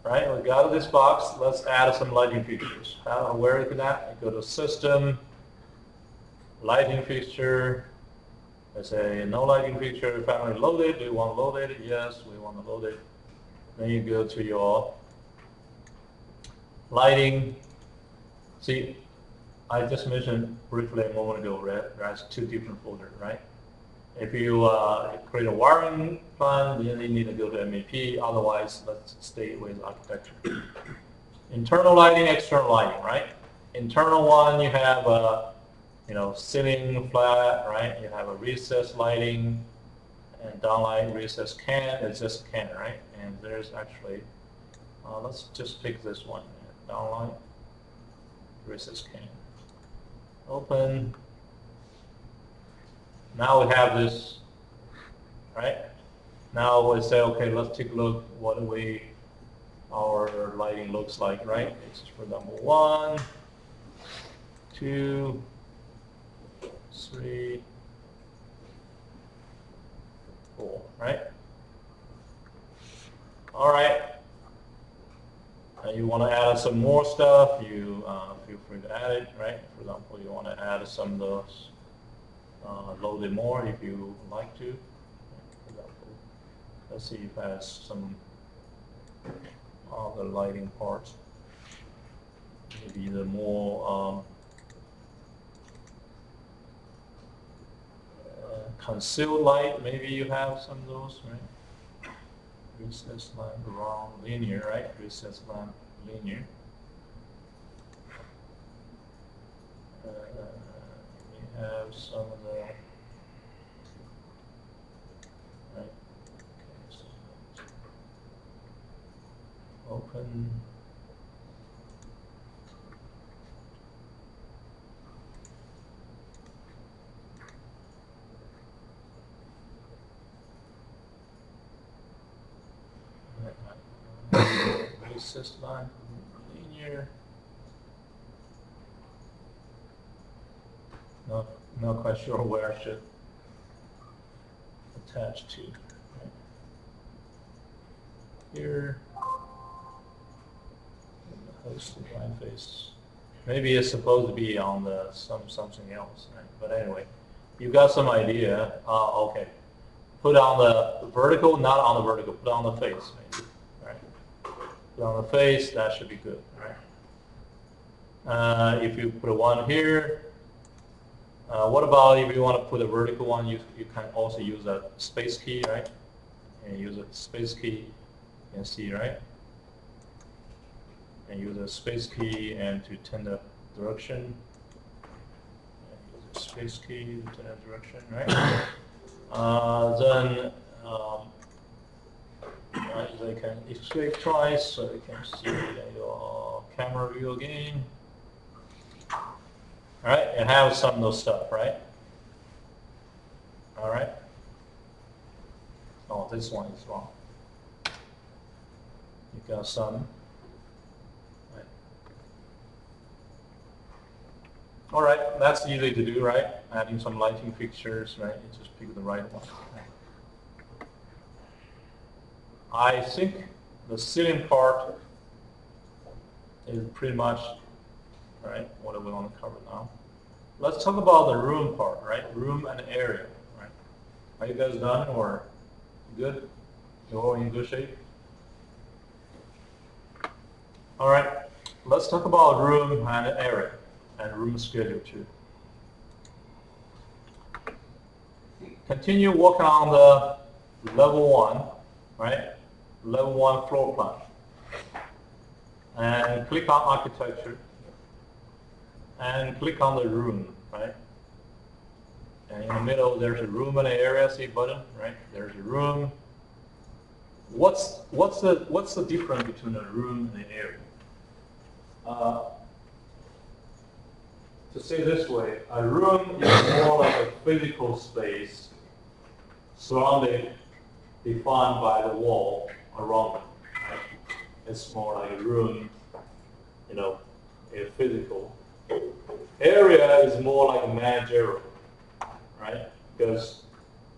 right? We got this box. Let's add some lighting fixtures. Where is that? You go to System, Lighting Fixture. Let's say no lighting fixture. Finally loaded. Do you want to load it? Yes, we want to load it. Then you go to your lighting. See, I just mentioned briefly a moment ago, right? There's 2 different folders, right? If you create a wiring plan, then you need to go to MAP. Otherwise, let's stay with architecture. Internal lighting, external lighting, right? Internal one, you have ceiling flat, right? You have a recessed lighting, and downlight recessed can. It's just a can, right? And there's actually, let's just pick this one, downlight recessed can. Open. Now we have this, right? Now we say, okay, let's take a look what our lighting looks like, right? It's for example 1, 2, 3, 4, right? All right. You want to add some more stuff, you feel free to add it, right? For example, you want to add some of those, load it more if you like to. For example, let's see if it has some other lighting parts. Maybe the more concealed light, maybe you have some of those, right? Recess line around linear, right? Recess line linear. We have some of the, right? Okay, so open. Recess line linear. Not quite sure where I should attach to. Right. Here, the host line face. Maybe it's supposed to be on the something else, right? But anyway, you've got some idea. Okay, put on the vertical, not on the vertical. Put on the face, maybe. Right. Put on the face. That should be good, right? If you put one here, what about if you want to put a vertical one? You can also use a space key, right? And use a space key. You can see, right? And use a space key and to turn the direction. And use a space key to turn the direction, right? Then they can escape twice, so you can see your camera view again. All right, and have some of those stuff, right? All right. Oh, this one is wrong. You got some. Right. All right, that's easy to do, right? Adding some lighting fixtures, right? You just pick the right one. I think the ceiling part is pretty much right what we want to cover now. Let's talk about the room part, right? Room and area, right? Are you guys done or good? You're all in good shape? All right, let's talk about room and area and room schedule too. Continue working on the level 1, right? Level 1 floor plan. And click on architecture. And click on the room, right? And in the middle, there's a room and an area, see button, right? There's a room. What's the difference between a room and an area? To say this way, a room is more like a physical space surrounded, defined by the wall around it. Right? It's more like a room, you know, a physical. Area is more like a managerial, right? Because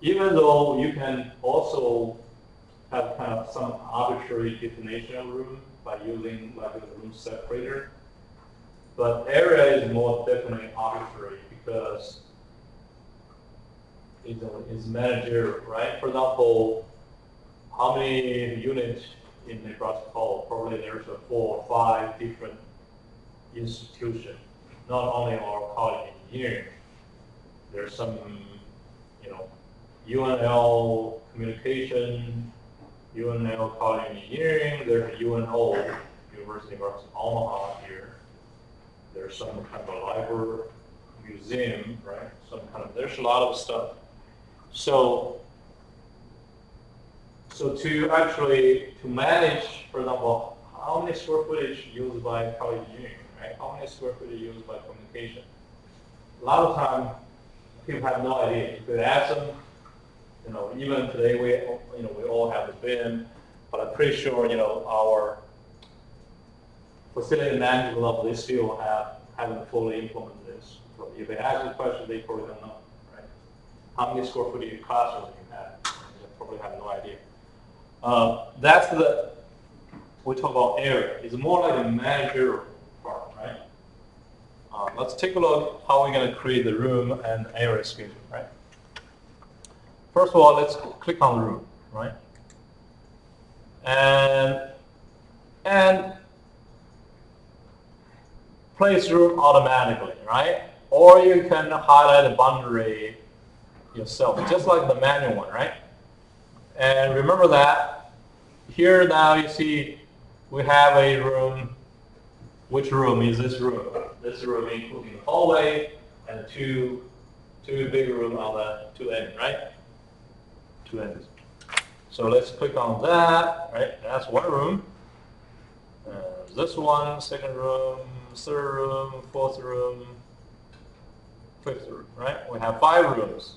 even though you can also have kind of some arbitrary definition of room by using like a room separator, but area is more definitely arbitrary because it's managerial, right? For example, how many units in the Nebraska Hall? Probably there's 4 or 5 different institutions. Not only our college engineering, there's some, you know, UNL communication, UNL college engineering, there's a UNO, University of Omaha here. There's some kind of a library, museum, right? There's a lot of stuff. So to manage, for example, how many square footage used by college engineering, right? How many square footage used by communication? A lot of time, people have no idea. You could ask them, you know, even today we all have the BIM, but I'm pretty sure, you know, our facility management level, they still haven't fully implemented this. So if they ask the question, they probably don't know, right? How many square footage classrooms you have? They probably have no idea. We talk about area. It's more like a managerial part, right? Let's take a look how we're going to create the room and area schedule, right? First of all, let's click on room, right? And place room automatically, right? Or you can highlight the boundary yourself, just like the manual one, right? And remember that here now you see we have a room. Which room is this room? This room including the hallway and two big rooms on the 2 ends, right? 2 ends. So let's click on that, right? That's one room. This one, second room, third room, fourth room, fifth room, right? We have 5 rooms.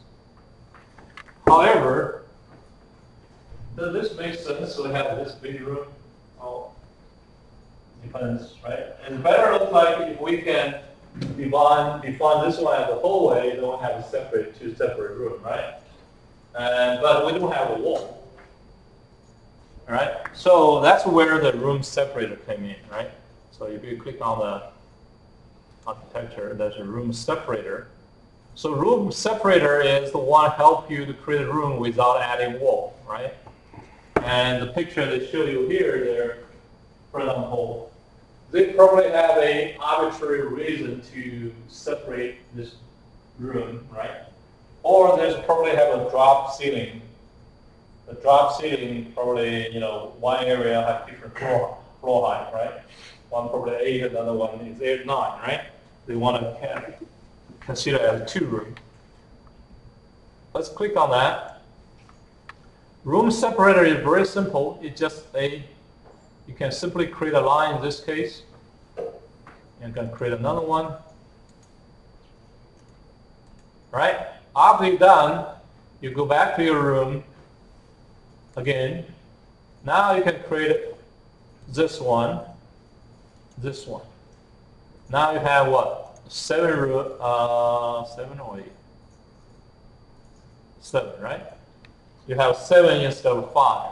However, does this make sense to have this big room? Oh, depends, right? And better look like if we can define this one as a hallway, then we have two separate rooms, right? But we don't have a wall. All right, so that's where the room separator came in, right? So if you click on the architecture, there's a room separator. So room separator is the one help you to create a room without adding wall, right? And the picture they show you here, there, for example, they probably have a arbitrary reason to separate this room, right? Or there's probably have a drop ceiling. The drop ceiling probably, one area have different floor height, right? One probably 8, another one is 8, 9, right? They want to consider as a 2 room. Let's click on that. Room separator is very simple. It's just you can simply create a line in this case. You can create another one. Right? After you're done, you go back to your room again. Now you can create this one, this one. Now you have what? 7 or 8? 7, right? You have 7 instead of 5,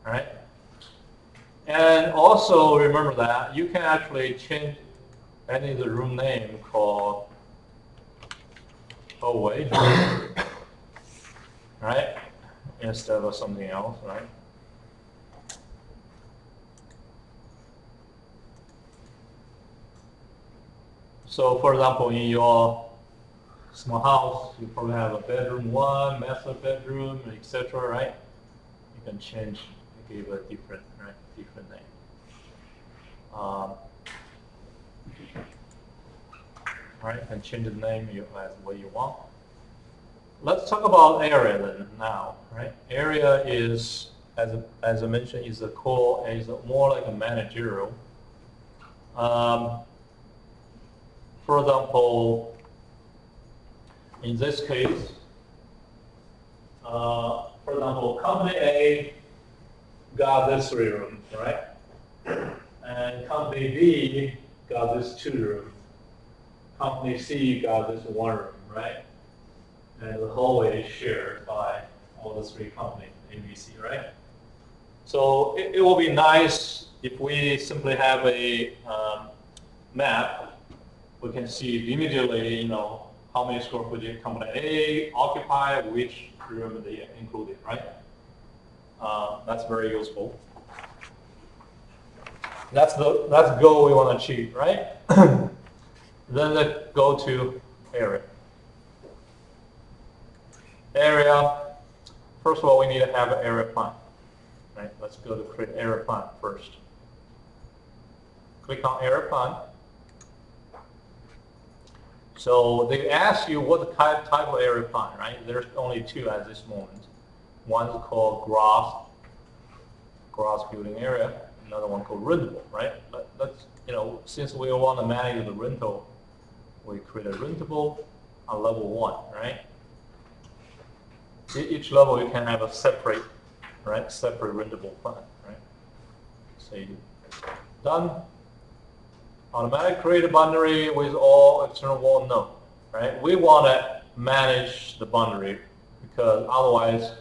right? And also remember that you can actually change any of the room name called hallway, right? Instead of something else, right? So for example, in your small house, you probably have a bedroom 1, master bedroom, etc., right? You can change, give a different name. Right, you can change the name as what you want. Let's talk about area then now, right? Area is, as I mentioned, is more like a managerial. For example, in this case, for example, company A got this 3 room, right? And company B got this 2 room. Company C got this 1 room, right? And the hallway is shared by all the 3 companies, A, B, C, right? So it will be nice if we simply have a map. We can see immediately, how many square feet company A occupy, which room they included, right? That's very useful. That's the goal we want to achieve, right? Then let's go to area. Area. First of all, we need to have an area plan, right? Let's go to create area plan first. Click on area plan. So they ask you what type of area plan, right? There's only 2 at this moment. One is called gross building area. Another one called rentable, right? Let's, since we want to manage the rental, we create a rentable on level 1, right? Each level you can have a separate rentable plan, right? Say done. Automatic create a boundary with all external wall, no, right? We want to manage the boundary because otherwise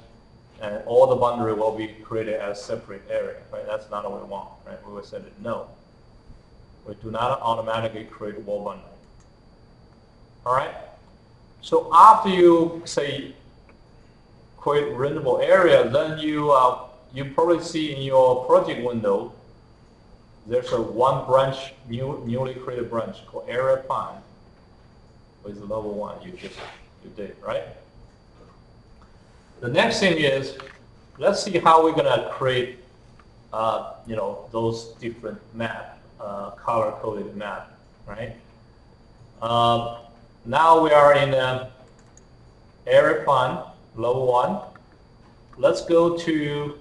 all the boundary will be created as separate area, right? That's not what we want, right? We will set it no. We do not automatically create a wall boundary. All right? So after you say create rentable area, then you probably see in your project window there's a one branch, newly created branch called area plan with level 1 you did, right? The next thing is, let's see how we're gonna create, those different map, color-coded map, right? Now we are in area plan, level 1. Let's go to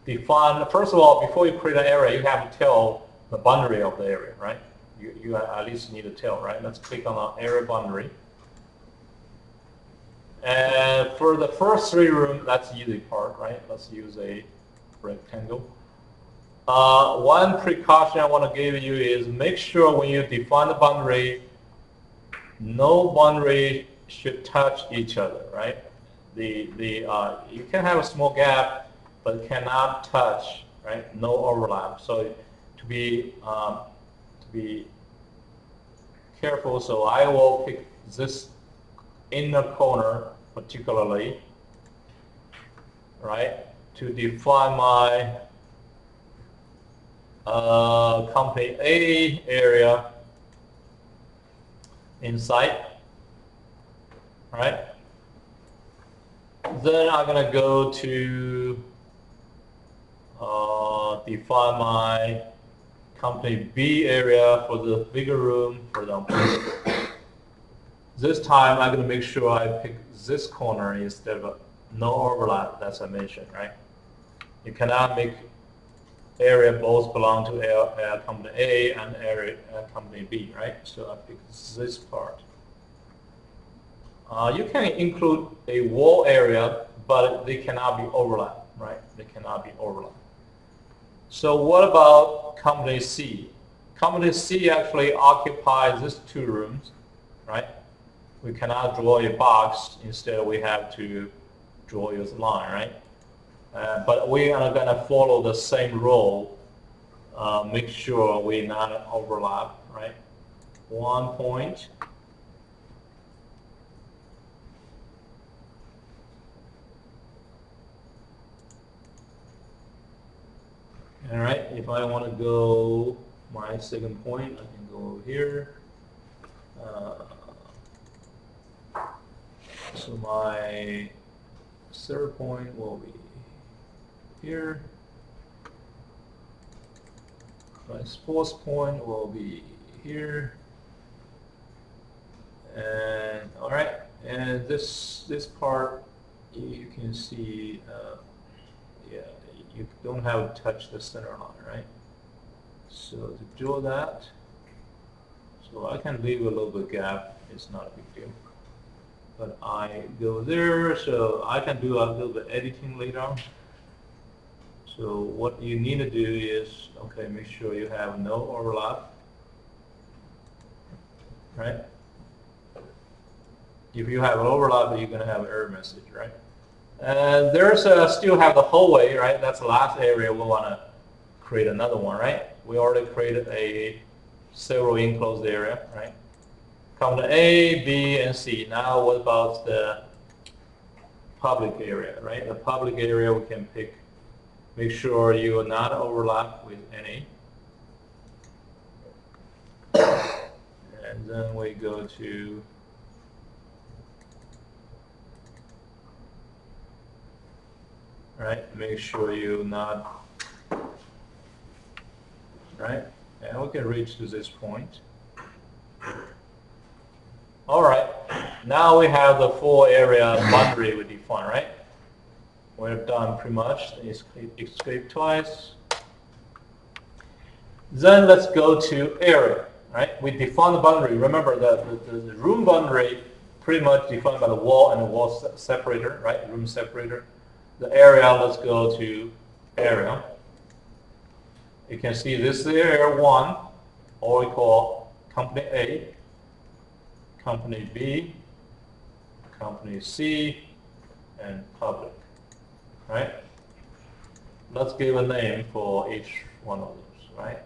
define, first of all, before you create an area, you have to tell the boundary of the area, right? You at least need to tell, right? Let's click on the area boundary. And for the first 3 rooms, that's the easy part, right? Let's use a rectangle. One precaution I want to give you is make sure when you define the boundary, no boundary should touch each other, right? You can have a small gap, but cannot touch, right? No overlap. So to be careful, so I will pick this inner corner particularly, right, to define my company A area inside, right? Then I'm gonna go to define my company B area for the bigger room, for example. This time I'm gonna make sure I pick this corner instead of no overlap, that's I mentioned, right? You cannot make area both belong to company A and area company B, right? So I pick this part. You can include a wall area, but they cannot be overlap, right? They cannot be overlap. So what about company C? Company C actually occupies these two rooms, right? We cannot draw a box. Instead, we have to draw a line, right? But we are going to follow the same rule. Make sure we not overlap, right? 1 point. All right, if I want to go my second point, I can go over here. So my third point will be here. My fourth point will be here. And all right, and this part you can see, yeah, you don't have to touch the center line, right? So to do that, so I can leave a little bit gap. It's not a big deal. But I go there, so I can do a little bit editing later on. So what you need to do is, okay, make sure you have no overlap, right? If you have an overlap, you're going to have an error message, right? And there's still have the hallway, right? That's the last area we want to create another one, right? We already created a several enclosed area, right? Come to A, B, and C. Now what about the public area, right? The public area we can pick. Make sure you are not overlap with any. And then we go to right, make sure you not right, and we can reach to this point. All right, now we have the full area boundary we define, right? We've done pretty much. Escape twice. Then let's go to area, right? We define the boundary. Remember that the room boundary pretty much defined by the wall and the wall separator, right? Room separator. The area, let's go to area. You can see this is area 1, or we call company A, company B, company C, and public, right? Let's give a name for each one of those, right?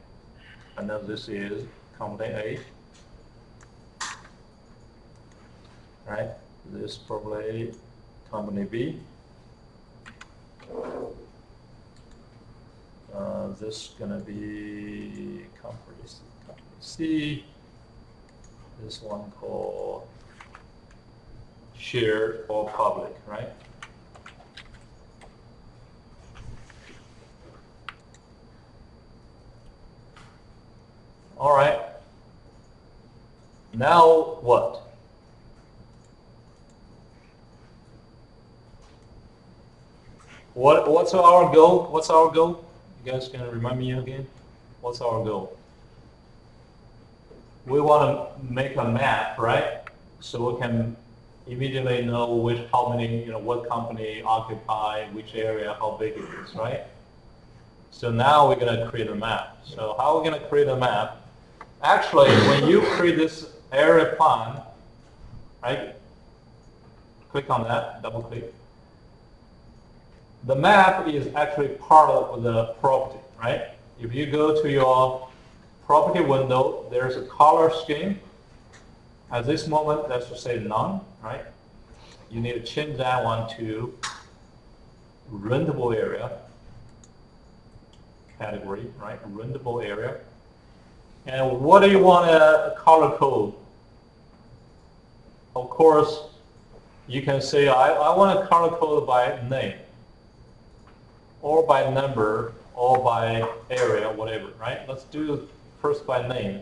I know this is company A, right? This probably company B. This is going to be company C. This one called shared or public, right? All right. Now what? What's our goal? What's our goal? You guys can remind me again? What's our goal? We want to make a map, right? So we can immediately know how many, what company occupy which area, how big it is, right? So now we're going to create a map. So how are we going to create a map? Actually, when you create this area plan, right? Click on that, double click. The map is actually part of the property, right? If you go to your property window, there's a color scheme. At this moment, let's just say none, right? You need to change that one to rentable area. category, right? Rentable area. And what do you want to color code? Of course, you can say, I want to color code by name, or by number, or by area, whatever, right? Let's do first by name.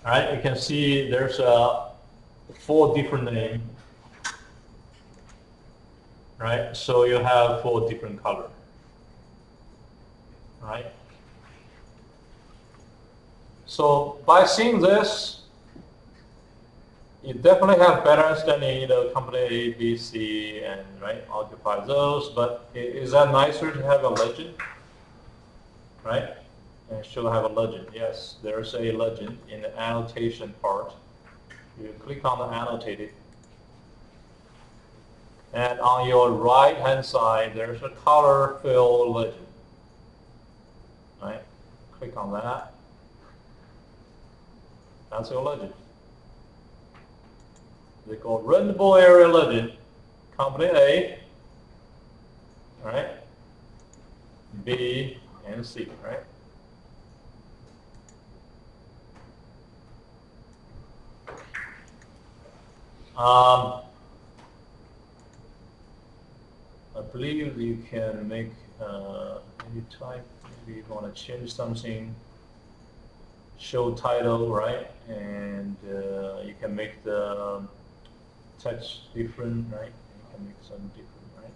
All right, you can see there's 4 different names, right? So you have 4 different colors, right? So by seeing this, you definitely have better understanding, you know, company A, B, C, and right, occupy those. But is that nicer to have a legend, right? And it should have a legend. Yes, there's a legend in the annotation part. You click on the annotated, and on your right-hand side, there's a color fill legend. Right? Click on that. That's your legend. They call rentable area legend, company A, right? B and C, right? I believe you can make any type. Maybe you want to change something. Show title, right? And you can make the text different, right? You can make some different, right?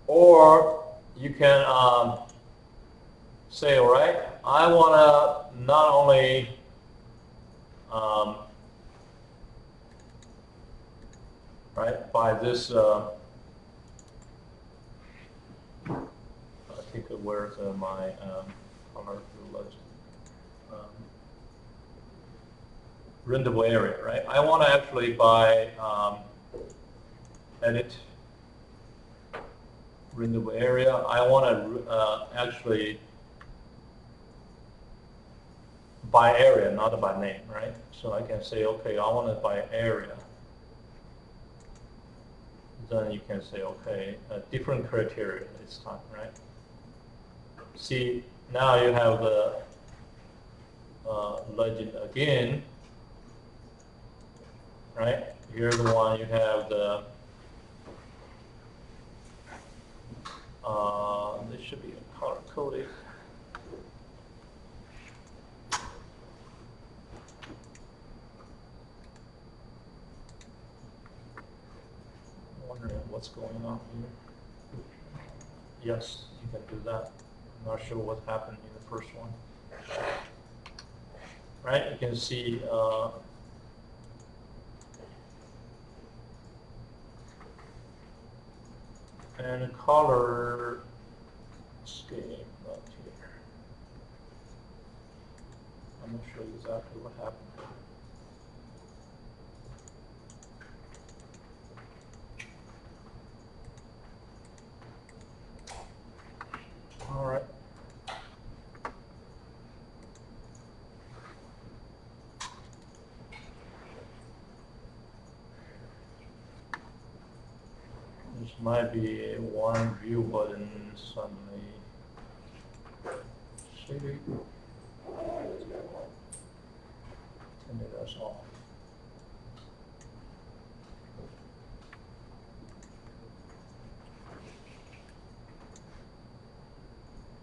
Or you can say, all right, I want to not only right, by this, I think where's my color legend, rentable area, right? I want to actually by edit rentable area. I want to actually by area, not by name, right? So I can say, okay, I want it by area. Then you can say, okay, a different criteria this time, right? See, now you have the legend again, right? Here's the one you have the, this should be a color coded. Wondering what's going on here. Yes, you can do that. I'm not sure what happened in the first one. Right, you can see and color scheme up here. I'm not sure exactly what happened. All right. This might be one view button suddenly. See? Turn it off.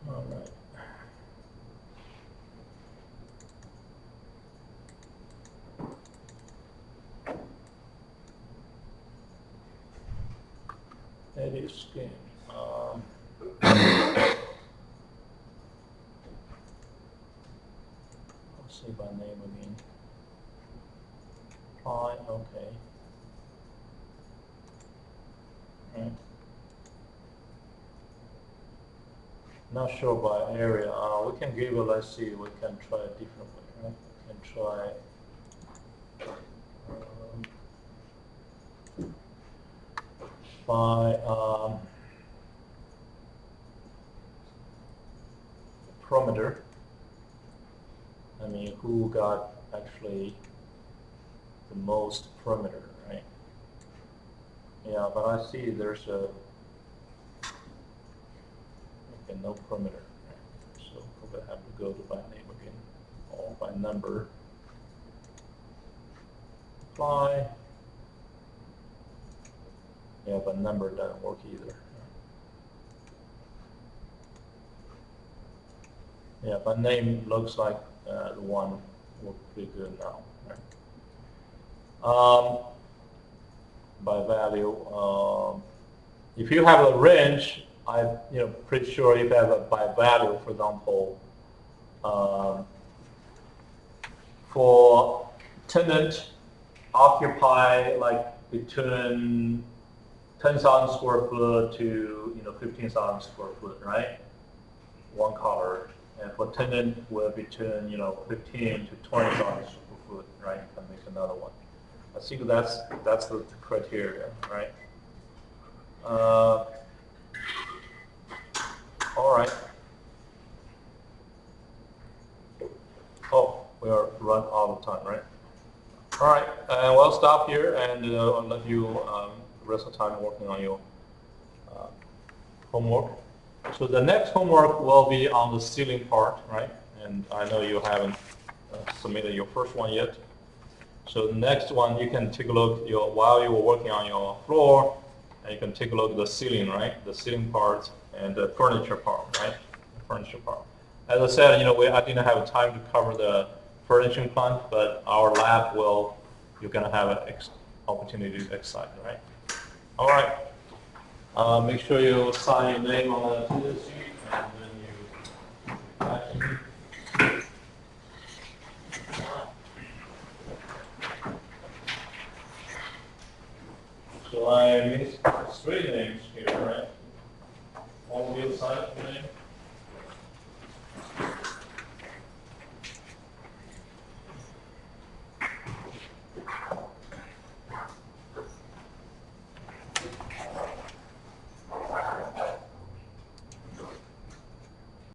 All right. Edit scheme. Let's see by name again. Fine, okay. Right. Not sure by area. We can give it, let's see, we can try a different way, right? We can try by parameter. I mean, who got actually the most parameter, right? Yeah, but I see there's a and no perimeter. Right? So we're going to have to go to by name again, or by number. Apply. Yeah, but number doesn't work either. Yeah, but name looks like the one works pretty good now. Right? By value, if you have a range, I'm pretty sure if you have a by value, for example, for tenant occupy like between 10,000 square foot to 15,000 square foot, right? One color, and for tenant will between 15 to 20,000 square foot, right? You can make another one. I think that's the criteria, right? All right. Oh, we are run out of time, right? All right, we'll stop here and I'll let you the rest of the time working on your homework. So the next homework will be on the ceiling part, right? And I know you haven't submitted your first one yet. So the next one, you can take a look while you were working on your floor, and you can take a look at the ceiling, right? The ceiling part and the furniture part, right? The furniture part. As I said, I didn't have time to cover the furnishing plant, but our lab will. You're going to have an opportunity to excite, right? All right. Make sure you sign your name on the attendance sheet, and then you back to me. So I missed 3 names here, right? One will be assigned name.